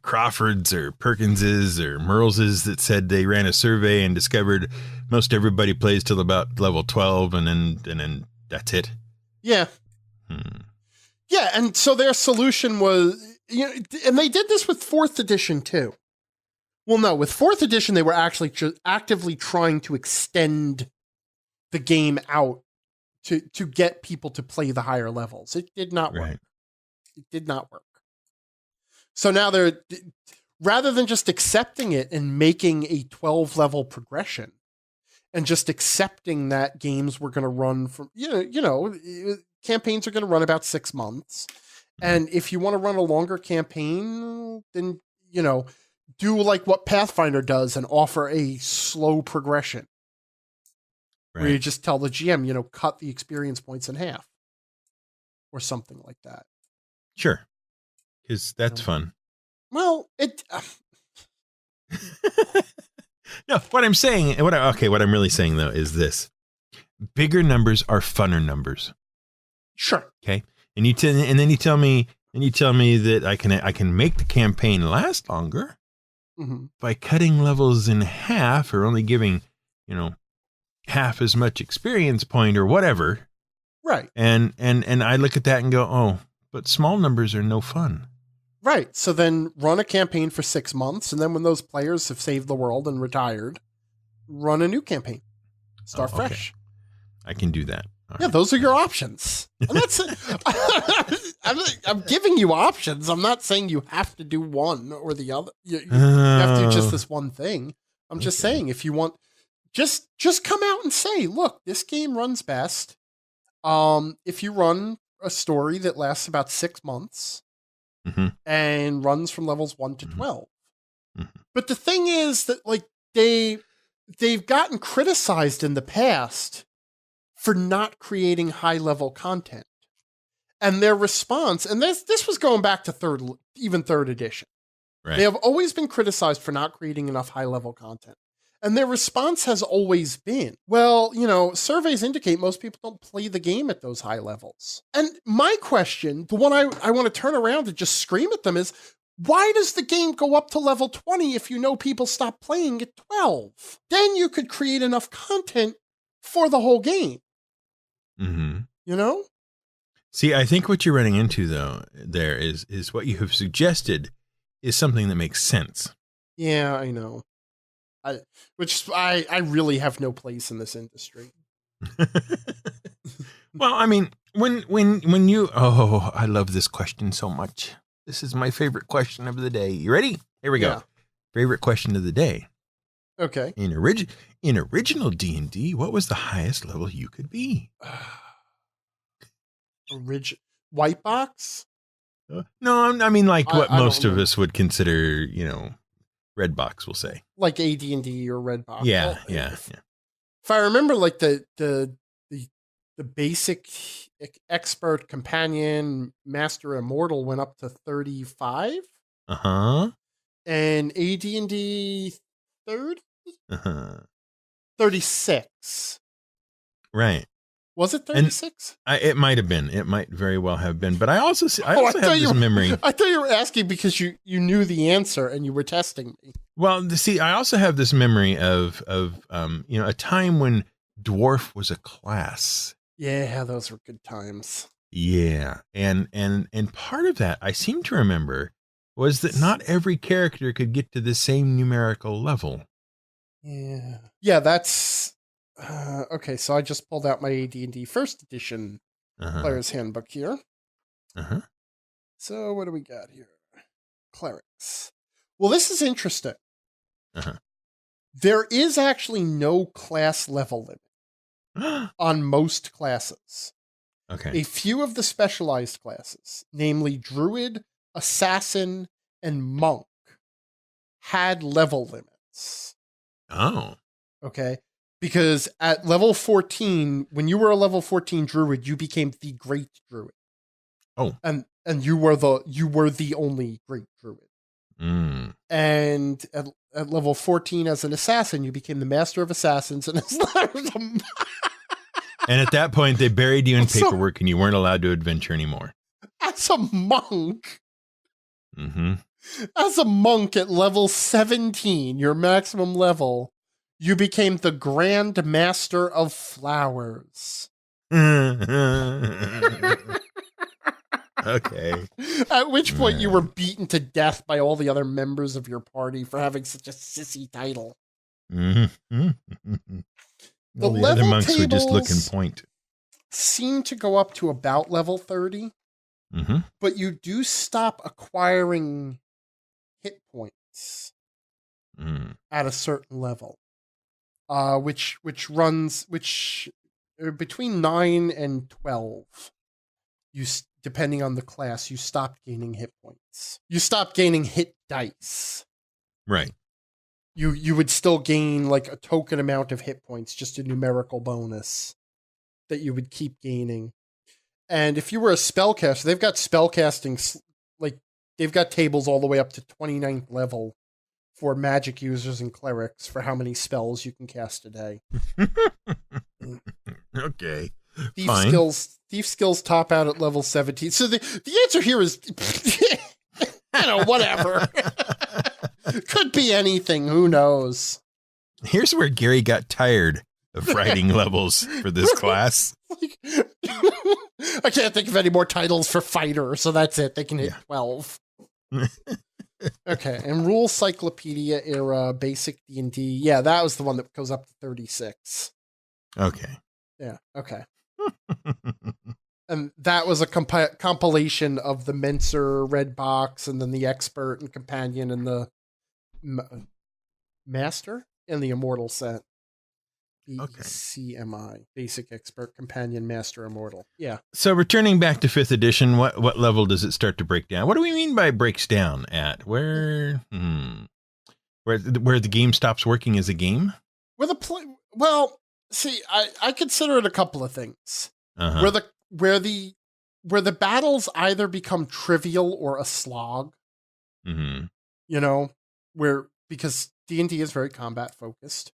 Speaker 2: Crawfords or Perkinses or Merleses that said they ran a survey and discovered most everybody plays till about level 12 and then that's it?
Speaker 1: Yeah. Yeah, and so their solution was, you know, and they did this with 4th edition too. Well, no, with 4th edition, they were actually actively trying to extend the game out to get people to play the higher levels. It did not work.
Speaker 2: Right.
Speaker 1: It did not work. So now rather than just accepting it and making a 12-level progression and just accepting that games were going to run from, campaigns are going to run about 6 months. And if you want to run a longer campaign, then, you know, do like what Pathfinder does and offer a slow progression. Right. Where you just tell the GM, you know, cut the experience points in half or something like that.
Speaker 2: Sure. Because that's fun.
Speaker 1: Well,
Speaker 2: No, what I'm saying, what I'm really saying though is this: bigger numbers are funner numbers.
Speaker 1: Sure.
Speaker 2: Okay. And then you tell me that I can make the campaign last longer by cutting levels in half, or only giving, you know, half as much experience point or whatever.
Speaker 1: Right.
Speaker 2: And I look at that and go, oh, but small numbers are no fun.
Speaker 1: Right. So then run a campaign for 6 months, and then when those players have saved the world and retired, run a new campaign. Start fresh.
Speaker 2: I can do that.
Speaker 1: All right. Those are your options. And that's it. I'm giving you options. I'm not saying you have to do one or the other. You have to do just this one thing. I'm just saying, if you want, just come out and say, look, this game runs best if you run a story that lasts about 6 months and runs from levels 1 to 12. But the thing is that, like, they've gotten criticized in the past for not creating high-level content. And their response, and this was going back to third edition. Right. They have always been criticized for not creating enough high-level content. And their response has always been, well, surveys indicate most people don't play the game at those high levels. And my question, the one I want to turn around and just scream at them is, why does the game go up to level 20 if you know people stop playing at 12? Then you could create enough content for the whole game.
Speaker 2: See, I think what you're running into, though, there is what you have suggested is something that makes sense.
Speaker 1: Yeah, I know. I really have no place in this industry.
Speaker 2: Well, I mean, when you, I love this question so much. This is my favorite question of the day. You ready? Here we go.
Speaker 1: Yeah.
Speaker 2: Favorite question of the day.
Speaker 1: Okay.
Speaker 2: In original D&D, what was the highest level you could be?
Speaker 1: White box?
Speaker 2: No, I mean like what most of us would consider, red box, we'll say.
Speaker 1: Like AD&D or red box.
Speaker 2: Yeah.
Speaker 1: If I remember, like the basic expert companion master immortal went up to 35. And AD&D 30? 36.
Speaker 2: Right.
Speaker 1: Was it 36?
Speaker 2: It might have been. It might very well have been. But I also have this memory.
Speaker 1: I thought you were asking because you knew the answer and you were testing me.
Speaker 2: Well, see, I also have this memory of a time when dwarf was a class.
Speaker 1: Yeah, those were good times.
Speaker 2: Yeah, and part of that I seem to remember was that not every character could get to the same numerical level.
Speaker 1: Yeah, that's. Okay, so I just pulled out my AD&D first edition player's handbook here. So what do we got here? Clerics. Well, this is interesting. There is actually no class level limit on most classes.
Speaker 2: Okay.
Speaker 1: A few of the specialized classes, namely Druid, Assassin, and Monk, had level limits.
Speaker 2: Oh.
Speaker 1: Okay. Because at level 14, when you were a level 14 druid, you became the great druid.
Speaker 2: Oh.
Speaker 1: And you were the only great druid. And at level 14 as an assassin, you became the master of assassins and
Speaker 2: and at that point they buried you in paperwork and you weren't allowed to adventure anymore.
Speaker 1: As a monk. As a monk at level 17, your maximum level, you became the Grand Master of Flowers.
Speaker 2: Okay.
Speaker 1: At which point you were beaten to death by all the other members of your party for having such a sissy title.
Speaker 2: The other monks would just look and point.
Speaker 1: Seem to go up to about level 30. But you do stop acquiring hit points at a certain level. Which runs between 9 and 12. Depending on the class, you stop gaining hit points. You stop gaining hit dice.
Speaker 2: Right.
Speaker 1: You would still gain like a token amount of hit points, just a numerical bonus that you would keep gaining. And if you were a spellcaster, they've got spellcasting, like they've got tables all the way up to 29th level for magic users and clerics for how many spells you can cast a day.
Speaker 2: Okay.
Speaker 1: Thief skills top out at level 17. So the answer here is, whatever. Could be anything. Who knows?
Speaker 2: Here's where Gary got tired of writing levels for this class.
Speaker 1: I can't think of any more titles for fighter, so that's it. They can hit 12. Okay, and Rule Cyclopedia era, basic D&D. Yeah, that was the one that goes up to 36.
Speaker 2: Okay.
Speaker 1: Yeah, okay. And that was a compilation of the Mentor Red Box, and then the Expert and Companion, and the Master and the Immortal set. BCMI, Basic, Expert, Companion, Master, Immortal. Yeah.
Speaker 2: So returning back to 5th edition, what level does it start to break down? What do we mean by breaks down at? Where the game stops working as a game?
Speaker 1: Well, see, I consider it a couple of things.
Speaker 2: Uh-huh.
Speaker 1: Where the battles either become trivial or a slog.
Speaker 2: Mm-hmm.
Speaker 1: You know, because D&D is very combat focused.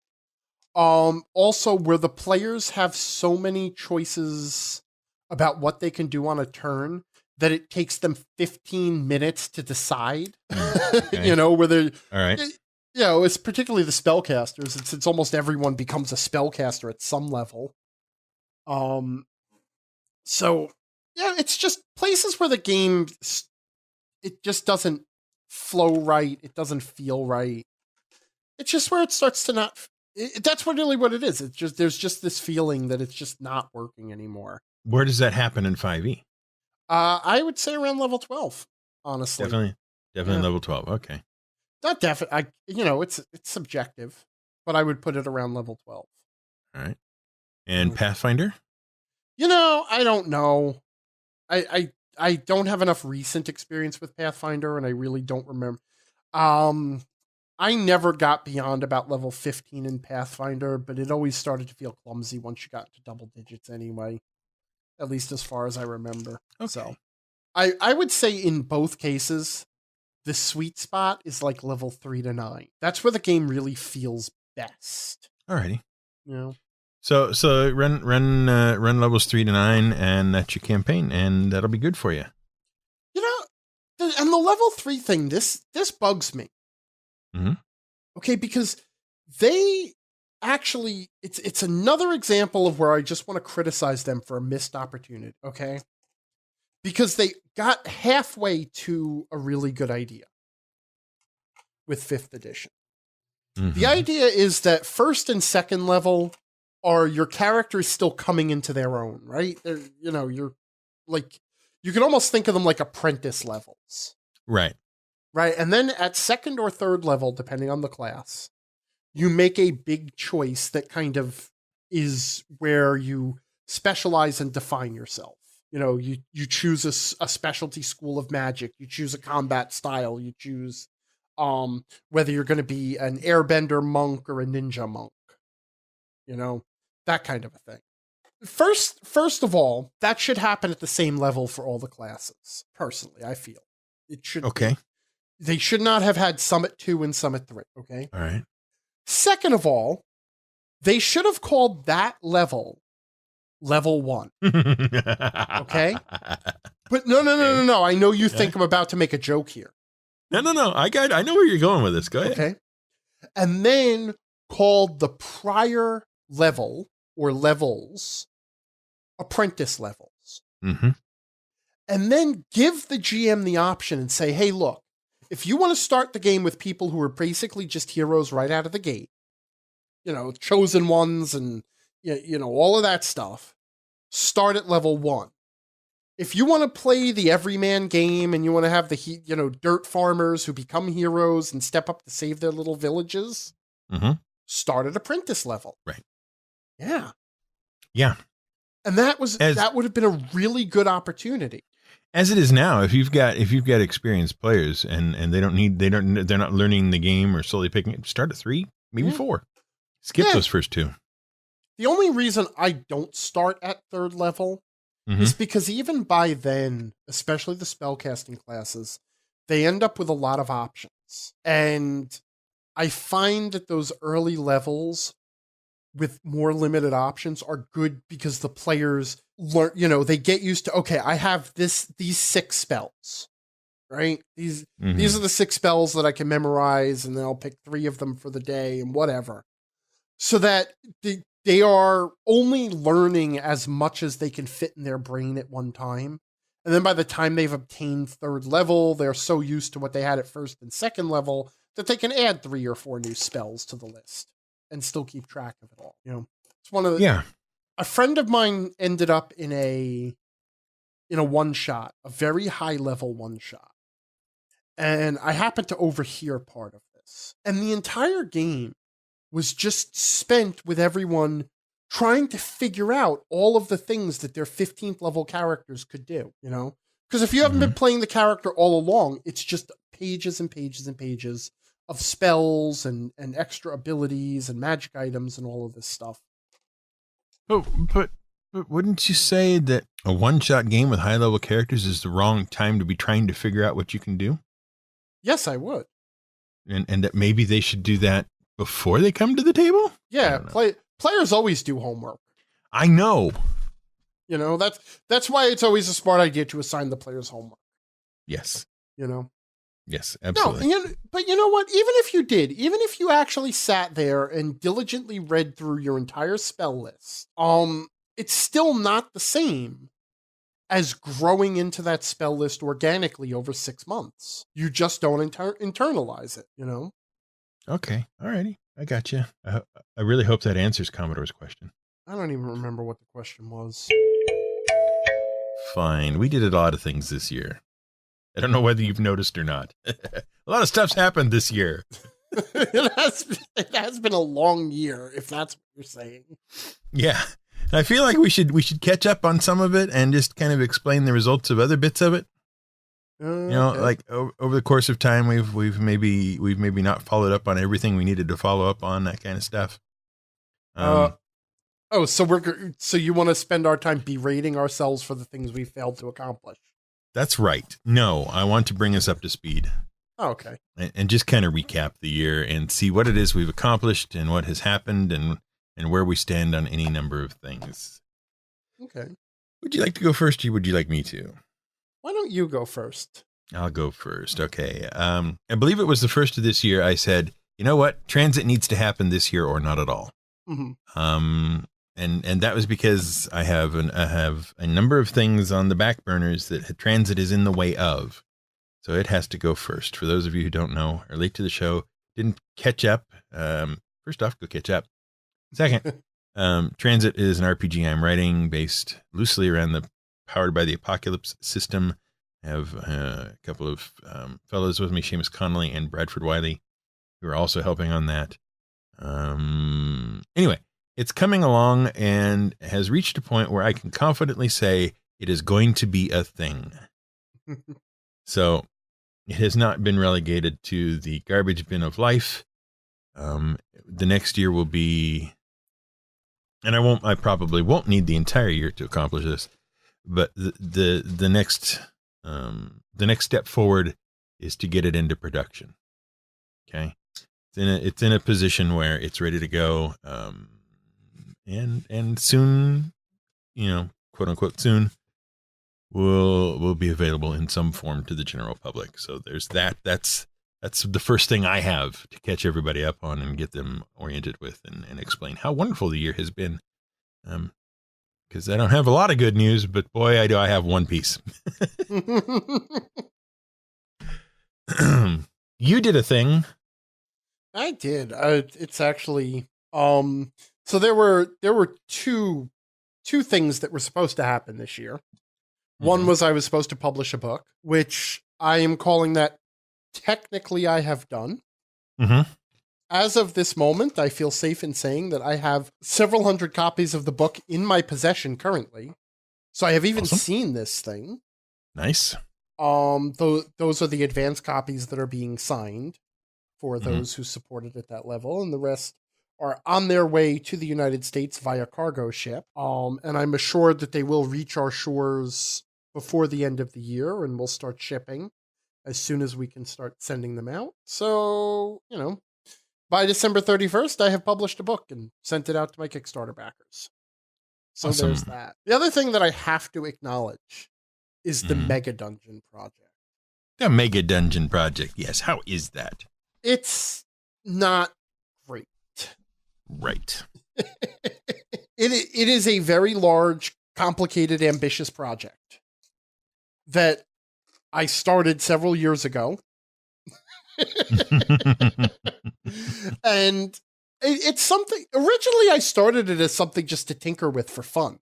Speaker 1: Also, where the players have so many choices about what they can do on a turn that it takes them 15 minutes to decide.
Speaker 2: Okay.
Speaker 1: You know, where they're
Speaker 2: all right.
Speaker 1: You know, it's particularly the spellcasters. It's almost everyone becomes a spellcaster at some level. So yeah, it's just places where the game it just doesn't flow right. It doesn't feel right. It's just where it starts to not. That's really what it is. It's just there's just this feeling that it's just not working anymore.
Speaker 2: Where does that happen in 5e?
Speaker 1: I would say around level 12. Honestly,
Speaker 2: definitely level 12. Okay,
Speaker 1: not definitely. It's subjective, but I would put it around level 12.
Speaker 2: All right. And Pathfinder?
Speaker 1: I don't know. I don't have enough recent experience with Pathfinder, and I really don't remember. I never got beyond about level 15 in Pathfinder, but it always started to feel clumsy once you got to double digits anyway, at least as far as I remember.
Speaker 2: Okay.
Speaker 1: So I would say in both cases, the sweet spot is like level 3 to 9. That's where the game really feels best.
Speaker 2: Alrighty.
Speaker 1: So
Speaker 2: run levels 3 to 9, and that's your campaign, and that'll be good for you.
Speaker 1: And the level 3 thing, this bugs me.
Speaker 2: Mm-hmm.
Speaker 1: Okay, because they actually, it's another example of where I just want to criticize them for a missed opportunity, okay? Because they got halfway to a really good idea with 5th edition. Mm-hmm. The idea is that 1st and 2nd level are your characters still coming into their own, right? They're, you're like, you can almost think of them like apprentice levels.
Speaker 2: Right.
Speaker 1: Right. And then at 2nd or 3rd level, depending on the class, you make a big choice that kind of is where you specialize and define yourself. You choose a specialty school of magic. You choose a combat style. You choose whether you're going to be an airbender monk or a ninja monk. That kind of a thing. First of all, that should happen at the same level for all the classes. Personally, I feel it should.
Speaker 2: Okay.
Speaker 1: They should not have had Summit 2 and Summit 3, okay?
Speaker 2: All right.
Speaker 1: Second of all, they should have called that level 1. Okay? But no. I know you think I'm about to make a joke here.
Speaker 2: No. I know where you're going with this. Go ahead.
Speaker 1: Okay. And then called the prior level or levels apprentice levels.
Speaker 2: Mm-hmm.
Speaker 1: And then give the GM the option and say, hey, look, if you want to start the game with people who are basically just heroes right out of the gate, chosen ones and, all of that stuff, start at level 1. If you want to play the everyman game and you want to have the, dirt farmers who become heroes and step up to save their little villages,
Speaker 2: mm-hmm.
Speaker 1: start at apprentice level.
Speaker 2: Right.
Speaker 1: Yeah.
Speaker 2: Yeah.
Speaker 1: And that would have been a really good opportunity.
Speaker 2: As it is now, if you've got experienced players and they're not learning the game or slowly picking it, start at 3, maybe 4. Skip those first 2.
Speaker 1: The only reason I don't start at 3rd level is because even by then, especially the spellcasting classes, they end up with a lot of options. And I find that those early levels with more limited options are good because the players learn, they get used to, okay, I have these 6 spells, right? These are the 6 spells that I can memorize, and then I'll pick 3 of them for the day and whatever. So that they are only learning as much as they can fit in their brain at one time. And then by the time they've obtained 3rd level, they're so used to what they had at 1st and 2nd level that they can add 3 or 4 new spells to the list and still keep track of it all. It's one of the...
Speaker 2: Yeah.
Speaker 1: A friend of mine ended up in a in a one-shot, a very high-level one-shot. And I happened to overhear part of this. And the entire game was just spent with everyone trying to figure out all of the things that their 15th level characters could do, you know? Because if you haven't been playing the character all along, it's just pages and pages and pages of spells and extra abilities and magic items and all of this stuff.
Speaker 2: But wouldn't you say that a one-shot game with high-level characters is the wrong time to be trying to figure out what you can do?
Speaker 1: Yes, I would.
Speaker 2: And that maybe they should do that before they come to the table?
Speaker 1: Yeah, players always do homework.
Speaker 2: I know.
Speaker 1: You know, that's why it's always a smart idea to assign the players homework.
Speaker 2: Yes.
Speaker 1: You know?
Speaker 2: Yes, absolutely.
Speaker 1: No, but you know what? Even if you actually sat there and diligently read through your entire spell list, it's still not the same as growing into that spell list organically over 6 months. You just don't internalize it, you know?
Speaker 2: Okay. Alrighty. I got you. I really hope that answers Commodore's question.
Speaker 1: I don't even remember what the question was.
Speaker 2: Fine. We did a lot of things this year. I don't know whether you've noticed or not. A lot of stuff's happened this year.
Speaker 1: It has been a long year, if that's what you're saying.
Speaker 2: Yeah. I feel like we should catch up on some of it and just kind of explain the results of other bits of it. You know, like over the course of time, we've maybe not followed up on everything we needed to follow up on, that kind of stuff.
Speaker 1: So you want to spend our time berating ourselves for the things we failed to accomplish?
Speaker 2: That's right. No, I want to bring us up to speed.
Speaker 1: Oh, okay.
Speaker 2: And just kind of recap the year and see what it is we've accomplished and what has happened and where we stand on any number of things.
Speaker 1: Okay.
Speaker 2: Would you like to go first, or would you like me to?
Speaker 1: Why don't you go first? I'll
Speaker 2: go first. Okay. I believe it was the first of this year I said, you know what? Transit needs to happen this year or not at all.
Speaker 1: Mm-hmm.
Speaker 2: And that was because I have a number of things on the back burners that transit is in the way of. So it has to go first. For those of you who don't know, are late to the show, didn't catch up. First off, go catch up. Second, Transit is an RPG I'm writing based loosely around the Powered by the Apocalypse system. I have a couple of fellows with me, Seamus Connolly and Bradford Wiley, who are also helping on that. Anyway, it's coming along and has reached a point where I can confidently say it is going to be a thing. So it has not been relegated to the garbage bin of life. The next year will be, and I probably won't need the entire year to accomplish this, but the next step forward is to get it into production. Okay. It's in a position where it's ready to go. And soon, you know, quote unquote, soon will be available in some form to the general public. So there's that. That's the first thing I have to catch everybody up on and get them oriented with and explain how wonderful the year has been. Because I don't have a lot of good news, but boy, I have one piece. You did a thing.
Speaker 1: I did. It's actually, so there were two things that were supposed to happen this year. One was I was supposed to publish a book, which I am calling that technically I have done.
Speaker 2: Mm-hmm.
Speaker 1: As of this moment, I feel safe in saying that I have several hundred copies of the book in my possession currently. So I have even seen this thing.
Speaker 2: Nice.
Speaker 1: Those are the advanced copies that are being signed for those who support it at that level, and the rest are on their way to the United States via cargo ship. And I'm assured that they will reach our shores before the end of the year, and we'll start shipping as soon as we can start sending them out. So, you know, by December 31st, I have published a book and sent it out to my Kickstarter backers. So there's that. The other thing that I have to acknowledge is the Mega Dungeon project.
Speaker 2: The Mega Dungeon project, yes. How is that?
Speaker 1: It's not great.
Speaker 2: Right.
Speaker 1: It is a very large, complicated, ambitious project that I started several years ago. And it's something, originally I started it as something just to tinker with for fun.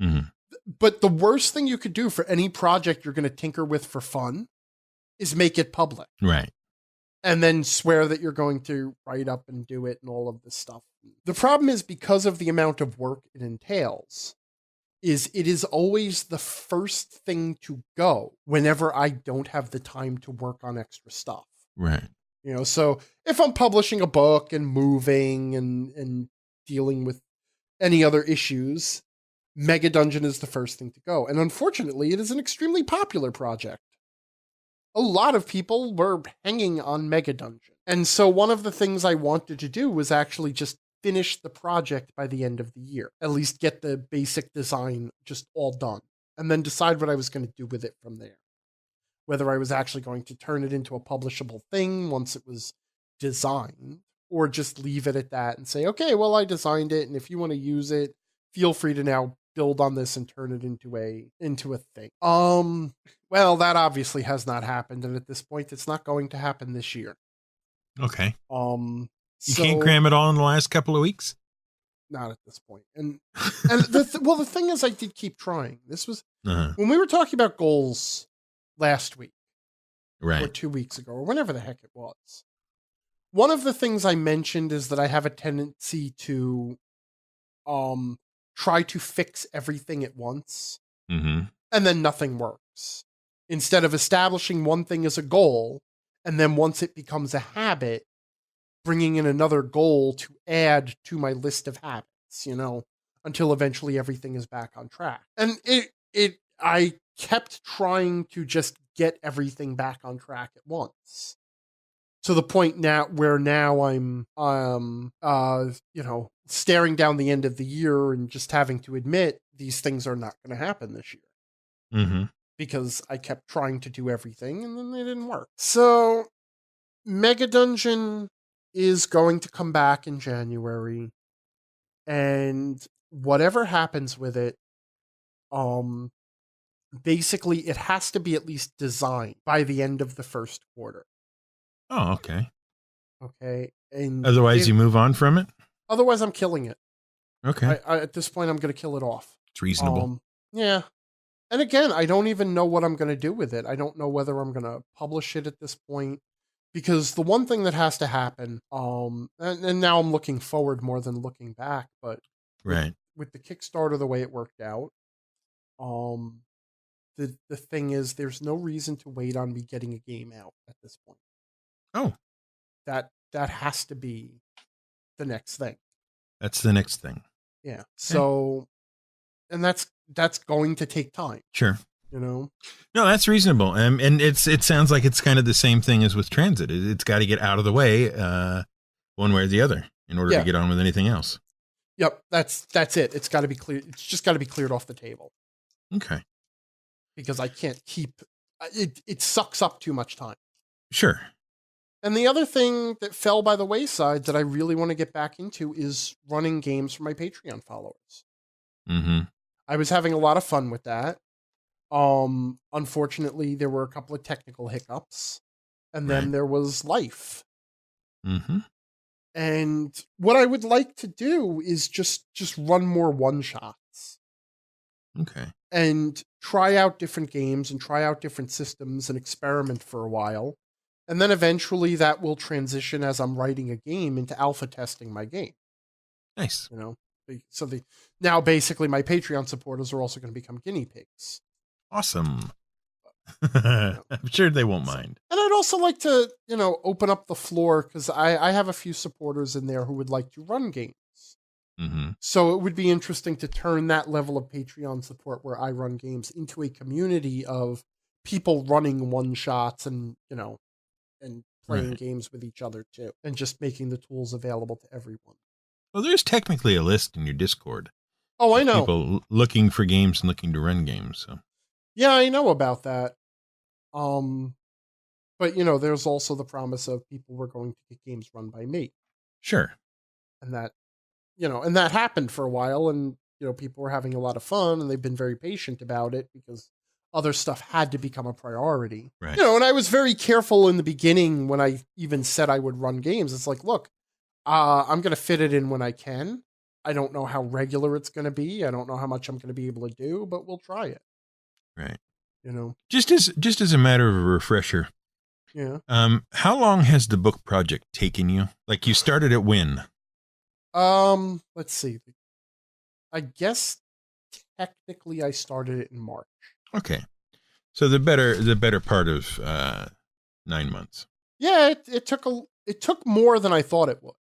Speaker 2: Mm-hmm.
Speaker 1: But the worst thing you could do for any project you're going to tinker with for fun is make it public.
Speaker 2: Right.
Speaker 1: And then swear that you're going to write up and do it and all of this stuff. The problem is, because of the amount of work it entails, it is always the first thing to go whenever I don't have the time to work on extra stuff.
Speaker 2: Right.
Speaker 1: So if I'm publishing a book and moving and dealing with any other issues, Mega Dungeon is the first thing to go. And unfortunately, it is an extremely popular project. A lot of people were hanging on Mega Dungeon. And so one of the things I wanted to do was actually just finish the project by the end of the year. At least get the basic design just all done. And then decide what I was going to do with it from there. Whether I was actually going to turn it into a publishable thing once it was designed, or just leave it at that and say, okay, well, I designed it, and if you want to use it, feel free to now build on this and turn it into a thing. Well, that obviously has not happened, and at this point, it's not going to happen this year.
Speaker 2: Okay.
Speaker 1: You
Speaker 2: can't cram it all in the last couple of weeks?
Speaker 1: Not at this point. And the thing is, I did keep trying. This was when we were talking about goals last week,
Speaker 2: right,
Speaker 1: or 2 weeks ago, or whenever the heck it was. One of the things I mentioned is that I have a tendency to try to fix everything at once, and then nothing works. Instead of establishing one thing as a goal, and then once it becomes a habit, bringing in another goal to add to my list of habits, until eventually everything is back on track. And I kept trying to just get everything back on track at once. To the point now where I'm, staring down the end of the year and just having to admit these things are not going to happen this year. Because I kept trying to do everything and then they didn't work. So Mega Dungeon is going to come back in January, and whatever happens with it, basically it has to be at least designed by the end of the first quarter.
Speaker 2: Oh, okay.
Speaker 1: Okay. And
Speaker 2: otherwise you move on from it?
Speaker 1: Otherwise I'm killing it.
Speaker 2: Okay.
Speaker 1: At this point I'm going to kill it off.
Speaker 2: It's reasonable.
Speaker 1: Yeah. And again, I don't even know what I'm going to do with it. I don't know whether I'm going to publish it at this point, because the one thing that has to happen, and now I'm looking forward more than looking back, but
Speaker 2: right,
Speaker 1: with the Kickstarter, the way it worked out, the thing is, there's no reason to wait on me getting a game out at this point.
Speaker 2: Oh,
Speaker 1: that has to be the next thing.
Speaker 2: That's the next thing.
Speaker 1: Yeah. So, and that's going to take time.
Speaker 2: Sure.
Speaker 1: No,
Speaker 2: that's reasonable. And it sounds like it's kind of the same thing as with transit. It's got to get out of the way, one way or the other, in order to get on with anything else.
Speaker 1: Yep. That's it. It's got to be clear. It's just got to be cleared off the table.
Speaker 2: Okay.
Speaker 1: Because I can't keep it sucks up too much time.
Speaker 2: Sure.
Speaker 1: And the other thing that fell by the wayside that I really want to get back into is running games for my Patreon followers. I was having a lot of fun with that. Unfortunately, there were a couple of technical hiccups, and then there was life. And what I would like to do is just run more one-shots.
Speaker 2: Okay.
Speaker 1: And try out different games and try out different systems and experiment for a while. And then eventually that will transition as I'm writing a game into alpha testing my game.
Speaker 2: Nice.
Speaker 1: So now basically my Patreon supporters are also going to become guinea pigs.
Speaker 2: Awesome. I'm sure they won't mind.
Speaker 1: And I'd also like to, open up the floor, because I have a few supporters in there who would like to run games. So it would be interesting to turn that level of Patreon support where I run games into a community of people running one-shots and, and playing games with each other too, and just making the tools available to everyone.
Speaker 2: Well, there's technically a list in your Discord.
Speaker 1: Oh, I know.
Speaker 2: People looking for games and looking to run games. So.
Speaker 1: Yeah, I know about that. But there's also the promise of people were going to get games run by me.
Speaker 2: Sure.
Speaker 1: And that, and that happened for a while, and, people were having a lot of fun, and they've been very patient about it because other stuff had to become a priority.
Speaker 2: Right.
Speaker 1: And I was very careful in the beginning when I even said I would run games. It's like, look, I'm going to fit it in when I can. I don't know how regular it's going to be. I don't know how much I'm going to be able to do, but we'll try it.
Speaker 2: Right.
Speaker 1: Just
Speaker 2: as a matter of a refresher.
Speaker 1: Yeah.
Speaker 2: How long has the book project taken you? Like, you started it when?
Speaker 1: Let's see. I guess technically I started it in March.
Speaker 2: Okay. So the better part of 9 months.
Speaker 1: Yeah, it took more than I thought it would.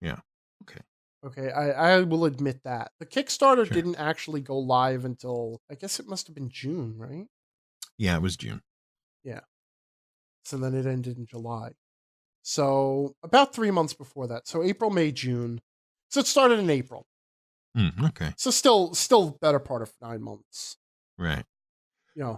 Speaker 2: Yeah. Okay.
Speaker 1: Okay, I will admit that. The Kickstarter didn't actually go live until, I guess it must have been June, right?
Speaker 2: Yeah, it was June.
Speaker 1: Yeah. So then it ended in July. So about 3 months before that. So April, May, June. So it started in April.
Speaker 2: Okay.
Speaker 1: So still better part of 9 months.
Speaker 2: Right.
Speaker 1: Yeah.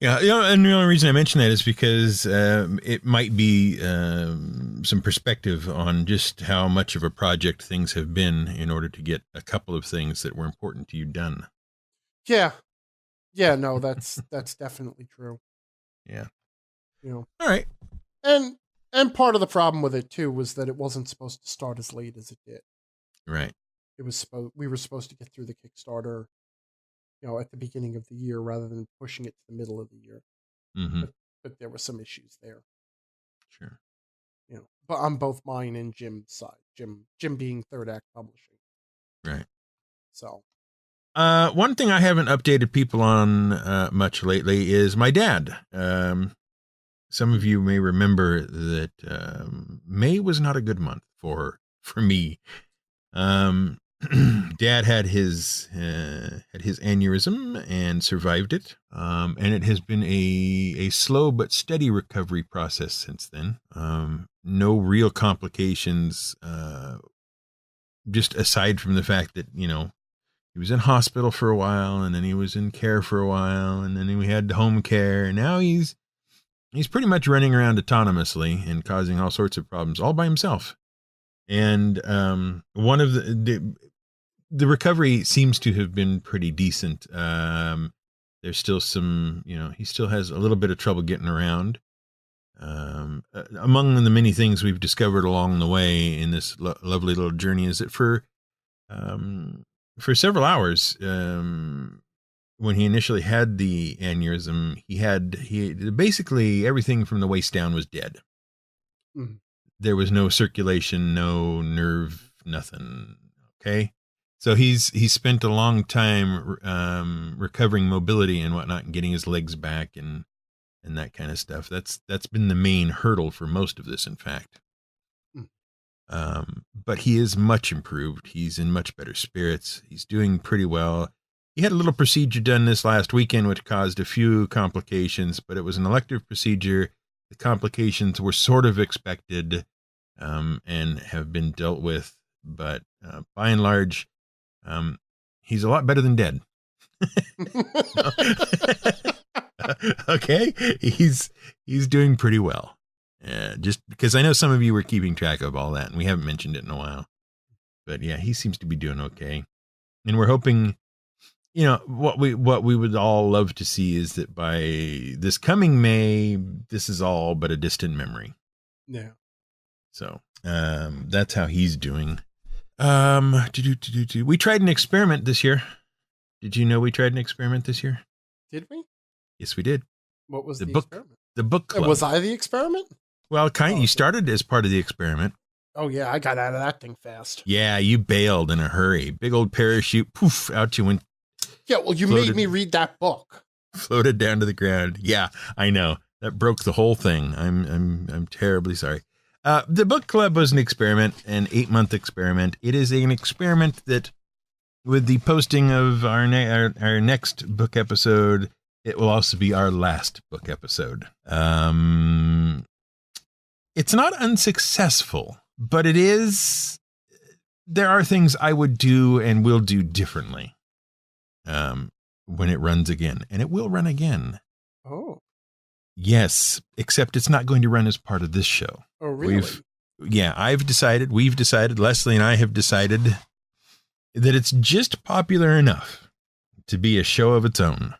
Speaker 2: Yeah, and the only reason I mention that is because it might be some perspective on just how much of a project things have been in order to get a couple of things that were important to you done.
Speaker 1: Yeah. Yeah, no, that's definitely true.
Speaker 2: Yeah.
Speaker 1: All
Speaker 2: right.
Speaker 1: And part of the problem with it too was that it wasn't supposed to start as late as it did.
Speaker 2: Right.
Speaker 1: We were supposed to get through the Kickstarter, at the beginning of the year rather than pushing it to the middle of the year.
Speaker 2: Mm-hmm.
Speaker 1: But there were some issues there.
Speaker 2: Sure.
Speaker 1: But on both mine and Jim's side, Jim being Third Act Publishing.
Speaker 2: Right.
Speaker 1: So.
Speaker 2: One thing I haven't updated people on much lately is my dad. Some of you may remember that May was not a good month for me. Dad had his aneurysm and survived it. And it has been a slow but steady recovery process since then. No real complications, just aside from the fact that, he was in hospital for a while, and then he was in care for a while, and then we had home care, and now he's pretty much running around autonomously and causing all sorts of problems all by himself. And one of the recovery seems to have been pretty decent. There's still some, he still has a little bit of trouble getting around. Among the many things we've discovered along the way in this lovely little journey is that for several hours, when he initially had the aneurysm, he basically everything from the waist down was dead.
Speaker 1: Mm-hmm.
Speaker 2: There was no circulation, no nerve, nothing. Okay. So he's spent a long time recovering mobility and whatnot, and getting his legs back and that kind of stuff. That's been the main hurdle for most of this, in fact. But he is much improved. He's in much better spirits. He's doing pretty well. He had a little procedure done this last weekend, which caused a few complications, but it was an elective procedure. The complications were sort of expected, and have been dealt with. But by and large, he's a lot better than dead. Okay, he's doing pretty well. Just because I know some of you were keeping track of all that, and we haven't mentioned it in a while. But yeah, he seems to be doing okay, and we're hoping. What we would all love to see is that by this coming May, this is all but a distant memory.
Speaker 1: Yeah.
Speaker 2: So that's how he's doing. We tried an experiment this year. Did you know we tried an experiment this year?
Speaker 1: Did we?
Speaker 2: Yes, we did.
Speaker 1: What was the experiment?
Speaker 2: The book club.
Speaker 1: Was I the experiment?
Speaker 2: Well, you started as part of the experiment.
Speaker 1: Oh, yeah, I got out of that thing fast.
Speaker 2: Yeah, you bailed in a hurry. Big old parachute, poof, out you went.
Speaker 1: Yeah, well, you made me read that book.
Speaker 2: Floated down to the ground. Yeah, I know. That broke the whole thing. I'm terribly sorry. The book club was an experiment, an 8-month experiment. It is an experiment that, with the posting of our next book episode, it will also be our last book episode. It's not unsuccessful, but it is. There are things I would do and will do differently when it runs again, and it will run again.
Speaker 1: Oh,
Speaker 2: yes, except it's not going to run as part of this show.
Speaker 1: Oh, really?
Speaker 2: We've decided, Leslie and I have decided that it's just popular enough to be a show of its own.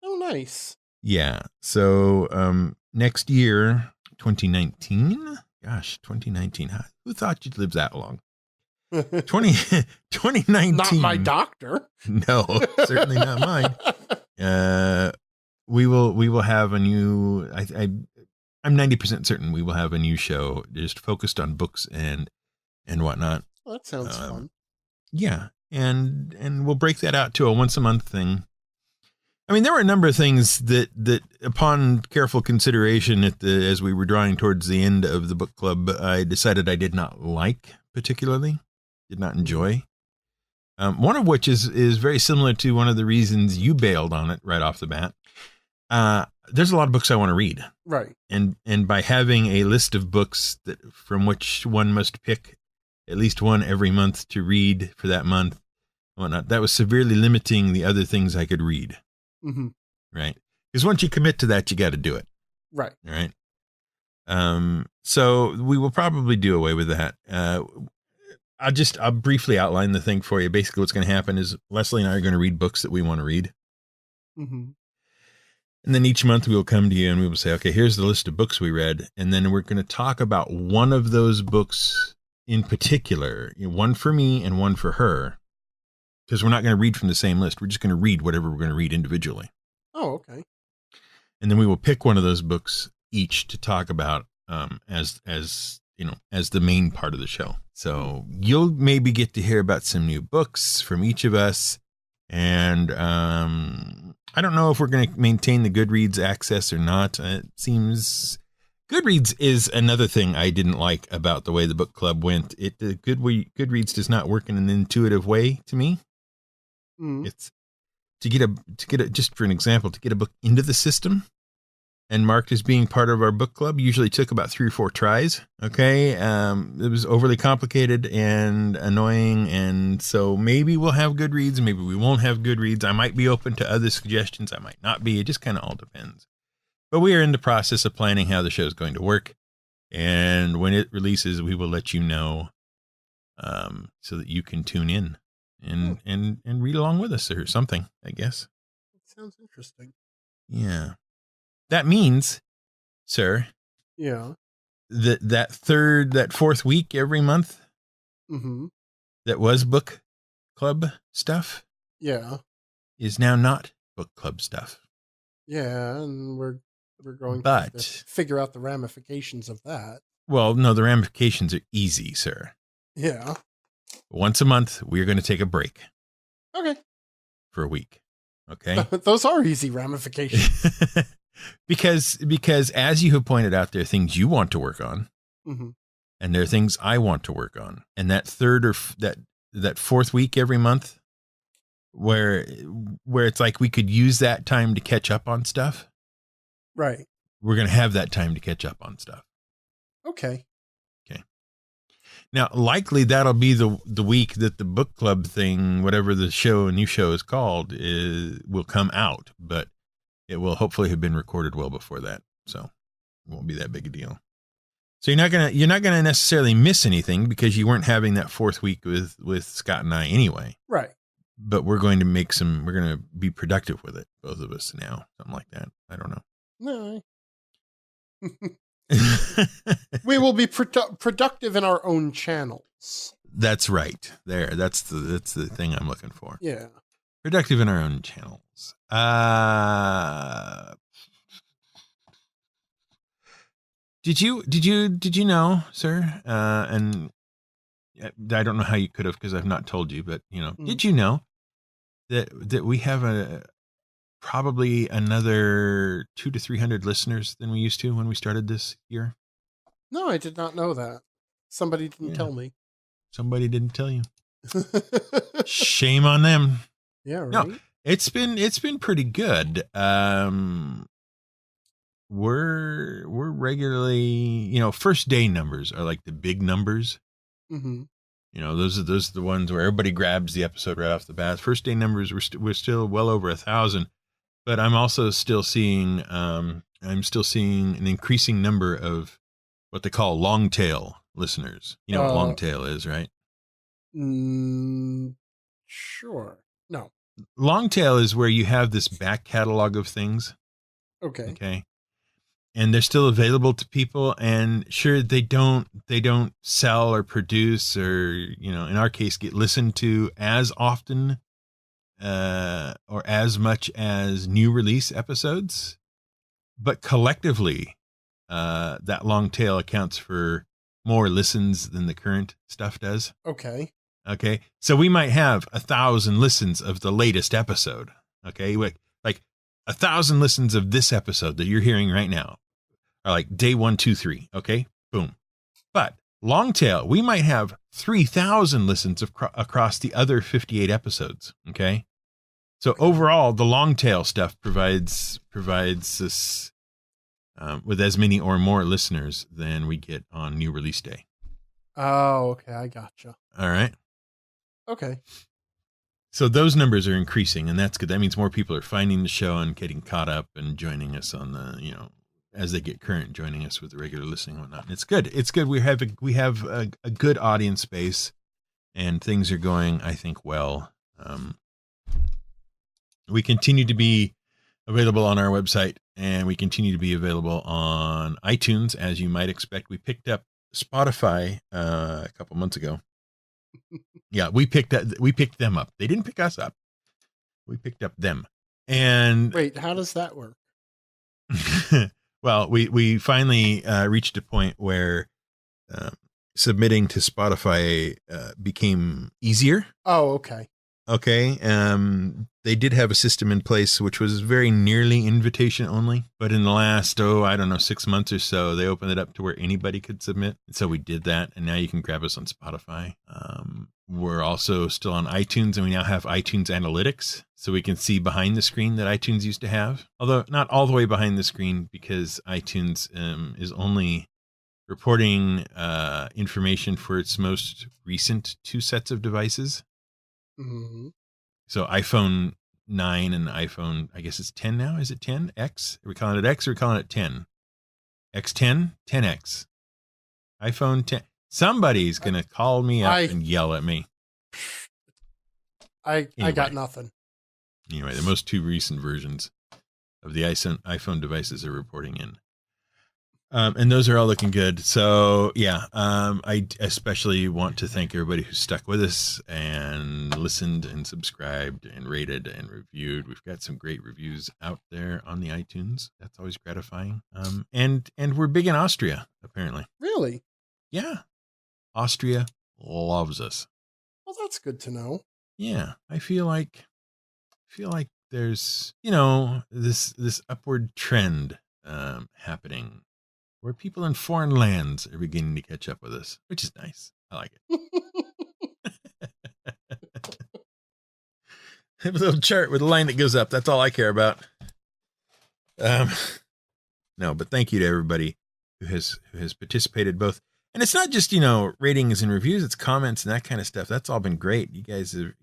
Speaker 1: Oh, nice.
Speaker 2: Yeah. So next year, 2019. Gosh, 2019. Who thought you'd live that long? 2019.
Speaker 1: Not my doctor.
Speaker 2: No, certainly not mine. We will have a new. I'm 90% certain we will have a new show just focused on books and whatnot.
Speaker 1: Well, that sounds fun.
Speaker 2: Yeah, and we'll break that out to a once a month thing. I mean, there were a number of things that upon careful consideration as we were drawing towards the end of the book club, I decided I did not like particularly, did not enjoy. One of which is very similar to one of the reasons you bailed on it right off the bat. There's a lot of books I want to read.
Speaker 1: Right.
Speaker 2: And by having a list of books from which one must pick at least one every month to read for that month, and whatnot, that was severely limiting the other things I could read.
Speaker 1: Mm-hmm.
Speaker 2: Right. Because once you commit to that, you got to do it.
Speaker 1: Right.
Speaker 2: All right. So we will probably do away with that. I'll briefly outline the thing for you. Basically what's going to happen is Leslie and I are going to read books that we want to read.
Speaker 1: Mm-hmm.
Speaker 2: And then each month we will come to you and we will say, okay, here's the list of books we read. And then we're going to talk about one of those books in particular, one for me and one for her. Because we're not going to read from the same list. We're just going to read whatever we're going to read individually.
Speaker 1: Oh, okay.
Speaker 2: And then we will pick one of those books each to talk about as the main part of the show. So you'll maybe get to hear about some new books from each of us. And I don't know if we're going to maintain the Goodreads access or not. It seems Goodreads is another thing I didn't like about the way the book club went. Goodreads does not work in an intuitive way to me.
Speaker 1: Mm.
Speaker 2: It's to get a just for an example, to get a book into the system and marked as being part of our book club usually took about 3 or 4 tries. Okay. It was overly complicated and annoying. And so maybe we'll have Goodreads, maybe we won't have Goodreads. I might be open to other suggestions. I might not be. It just kind of all depends. But we are in the process of planning how the show is going to work. And when it releases, we will let you know so that you can tune in and read along with us or something, I guess.
Speaker 1: That sounds interesting.
Speaker 2: Yeah. That means, sir,
Speaker 1: yeah,
Speaker 2: that fourth week every month
Speaker 1: mm-hmm.
Speaker 2: that was book club stuff,
Speaker 1: yeah,
Speaker 2: is now not book club stuff.
Speaker 1: Yeah, and we're going to have to figure out the ramifications of that.
Speaker 2: Well, no, the ramifications are easy, sir.
Speaker 1: Yeah.
Speaker 2: Once a month, we're going to take a break.
Speaker 1: Okay.
Speaker 2: For a week. Okay.
Speaker 1: Those are easy ramifications.
Speaker 2: Because as you have pointed out, there are things you want to work on,
Speaker 1: mm-hmm.
Speaker 2: and there are things I want to work on. And that third or that fourth week every month, where it's like we could use that time to catch up on stuff.
Speaker 1: Right.
Speaker 2: We're going to have that time to catch up on stuff.
Speaker 1: Okay.
Speaker 2: Now, likely that'll be the week that the book club thing, whatever the new show is called, will come out, but it will hopefully have been recorded well before that, so it won't be that big a deal. So you're not gonna necessarily miss anything because you weren't having that fourth week with Scott and I anyway.
Speaker 1: Right.
Speaker 2: But we're going to be productive with it, both of us now, something like that. I don't know.
Speaker 1: No. We will be productive in our own channels.
Speaker 2: That's right. That's the thing I'm looking for.
Speaker 1: Yeah.
Speaker 2: Productive in our own channels. Did you know, sir? And I don't know how you could have, because I've not told you, but did you know that we have probably another 200 to 300 listeners than we used to when we started this year?
Speaker 1: No, I did not know that. Somebody didn't tell me. Somebody
Speaker 2: didn't tell you. Shame on them.
Speaker 1: Yeah, right.
Speaker 2: No, it's been pretty good. We're regularly, first day numbers are like the big numbers.
Speaker 1: Mm-hmm.
Speaker 2: Those are the ones where everybody grabs the episode right off the bat. First day numbers we're still well over 1,000, but I'm also still seeing an increasing number of what they call long tail listeners. You know what long tail is, right?
Speaker 1: Sure. No.
Speaker 2: Long tail is where you have this back catalog of things.
Speaker 1: Okay.
Speaker 2: Okay. and they're still available to people. And sure, they don't sell or produce or, in our case, get listened to as often or as much as new release episodes. But collectively, that long tail accounts for more listens than the current stuff does.
Speaker 1: Okay.
Speaker 2: So we might have 1,000 listens of the latest episode. Okay. Like 1,000 listens of this episode that you're hearing right now are like day 1, 2, 3. Okay. Boom. But long tail, we might have 3,000 listens across the other 58 episodes. Okay. So overall, the long tail stuff provides us with as many or more listeners than we get on new release day.
Speaker 1: Oh, okay. I gotcha.
Speaker 2: All right.
Speaker 1: Okay.
Speaker 2: So those numbers are increasing, and that's good. That means more people are finding the show and getting caught up and joining us on the, as they get current, joining us with the regular listening and whatnot. And it's good. It's good. We have a good audience base, and things are going, I think, well. We continue to be available on our website, and we continue to be available on iTunes, as you might expect. We picked up Spotify a couple months ago. Yeah, we picked them up. They didn't pick us up. We picked up them. And
Speaker 1: wait, how does that work?
Speaker 2: Well, we finally reached a point where submitting to Spotify became easier.
Speaker 1: Oh, okay.
Speaker 2: Okay. They did have a system in place which was very nearly invitation only, but in the last 6 months or so, they opened it up to where anybody could submit. And so we did that, and now you can grab us on Spotify. We're also still on iTunes, and we now have iTunes Analytics, so we can see behind the screen that iTunes used to have. Although not all the way behind the screen, because iTunes is only reporting information for its most recent 2 sets of devices.
Speaker 1: Mm-hmm.
Speaker 2: So iPhone 9 and iPhone, I guess it's 10 now. Is it 10? X? Are we calling it X or are we calling it 10? X10? 10X. iPhone 10. Somebody's going to call me up and yell at me.
Speaker 1: I got nothing.
Speaker 2: Anyway, the most 2 recent versions of the iPhone devices are reporting in. And those are all looking good. So yeah, I especially want to thank everybody who stuck with us and listened and subscribed and rated and reviewed. We've got some great reviews out there on the iTunes. That's always gratifying. And we're big in Austria, apparently.
Speaker 1: Really?
Speaker 2: Yeah. Austria loves us.
Speaker 1: Well, that's good to know.
Speaker 2: Yeah. I feel like there's, this upward trend happening, where people in foreign lands are beginning to catch up with us, which is nice. I like it. I have a little chart with a line that goes up. That's all I care about. No, but thank you to everybody who has participated both. And it's not just, ratings and reviews, it's comments and that kind of stuff. That's all been great. You guys are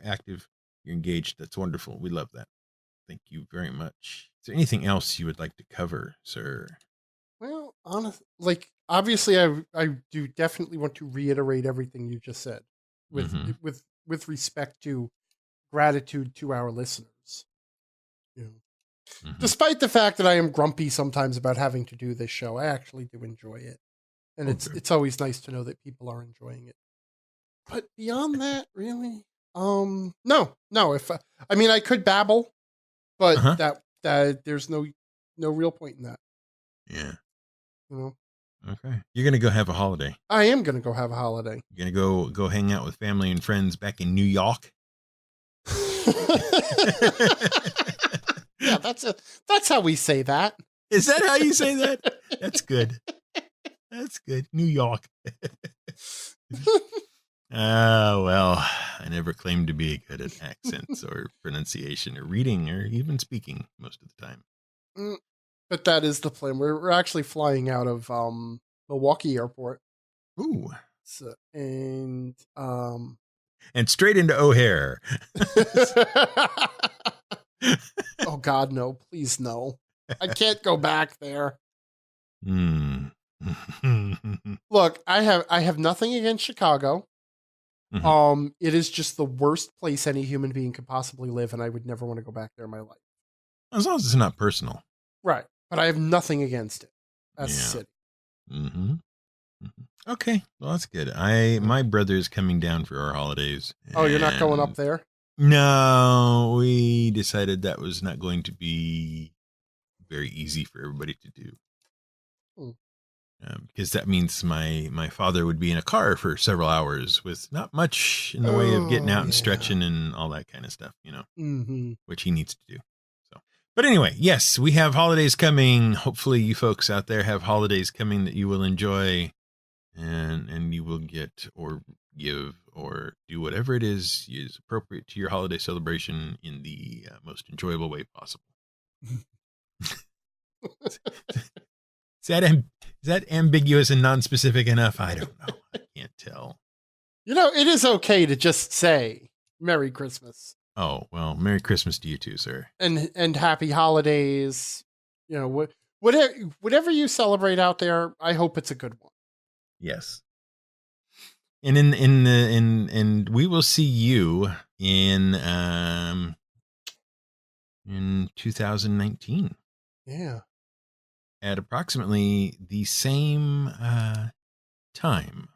Speaker 2: active. You're engaged. That's wonderful. We love that. Thank you very much. Is there anything else you would like to cover, sir?
Speaker 1: Well, obviously, I do definitely want to reiterate everything you just said, with respect to gratitude to our listeners. Despite the fact that I am grumpy sometimes about having to do this show, I actually do enjoy it, and it's always nice to know that people are enjoying it. But beyond that, really, no. If I could babble, but that there's no real point in that.
Speaker 2: Yeah.
Speaker 1: Okay.
Speaker 2: You're going to go have a holiday.
Speaker 1: I am going to go have a holiday.
Speaker 2: You're going to go hang out with family and friends back in New York.
Speaker 1: Yeah, that's how we say that.
Speaker 2: Is that how you say that? That's good. That's good. New York. Well, I never claimed to be good at accents or pronunciation or reading or even speaking most of the time.
Speaker 1: But that is the plan. We're actually flying out of Milwaukee Airport.
Speaker 2: Ooh.
Speaker 1: So, and
Speaker 2: straight into O'Hare.
Speaker 1: Oh God, no! Please, no! I can't go back there. Look, I have nothing against Chicago. It is just the worst place any human being could possibly live, and I would never want to go back there in my life.
Speaker 2: As long as it's not personal.
Speaker 1: Right. But I have nothing against it as a city.
Speaker 2: Mm-hmm. Okay, well that's good. My brother's coming down for our holidays.
Speaker 1: Oh, you're not going up there?
Speaker 2: No, we decided that was not going to be very easy for everybody to do. Because that means my father would be in a car for several hours with not much in the way of getting out and stretching and all that kind of stuff, which he needs to do. So, but anyway, yes, we have holidays coming. Hopefully you folks out there have holidays coming that you will enjoy and you will get or give or do whatever it is appropriate to your holiday celebration in the most enjoyable way possible. Is that ambiguous and non-specific enough? I don't know. I can't tell.
Speaker 1: It is okay to just say Merry Christmas.
Speaker 2: Oh, well, Merry Christmas to you too, sir.
Speaker 1: And Happy Holidays. Whatever you celebrate out there, I hope it's a good one.
Speaker 2: Yes. And we will see you in 2019.
Speaker 1: Yeah.
Speaker 2: At approximately the same time.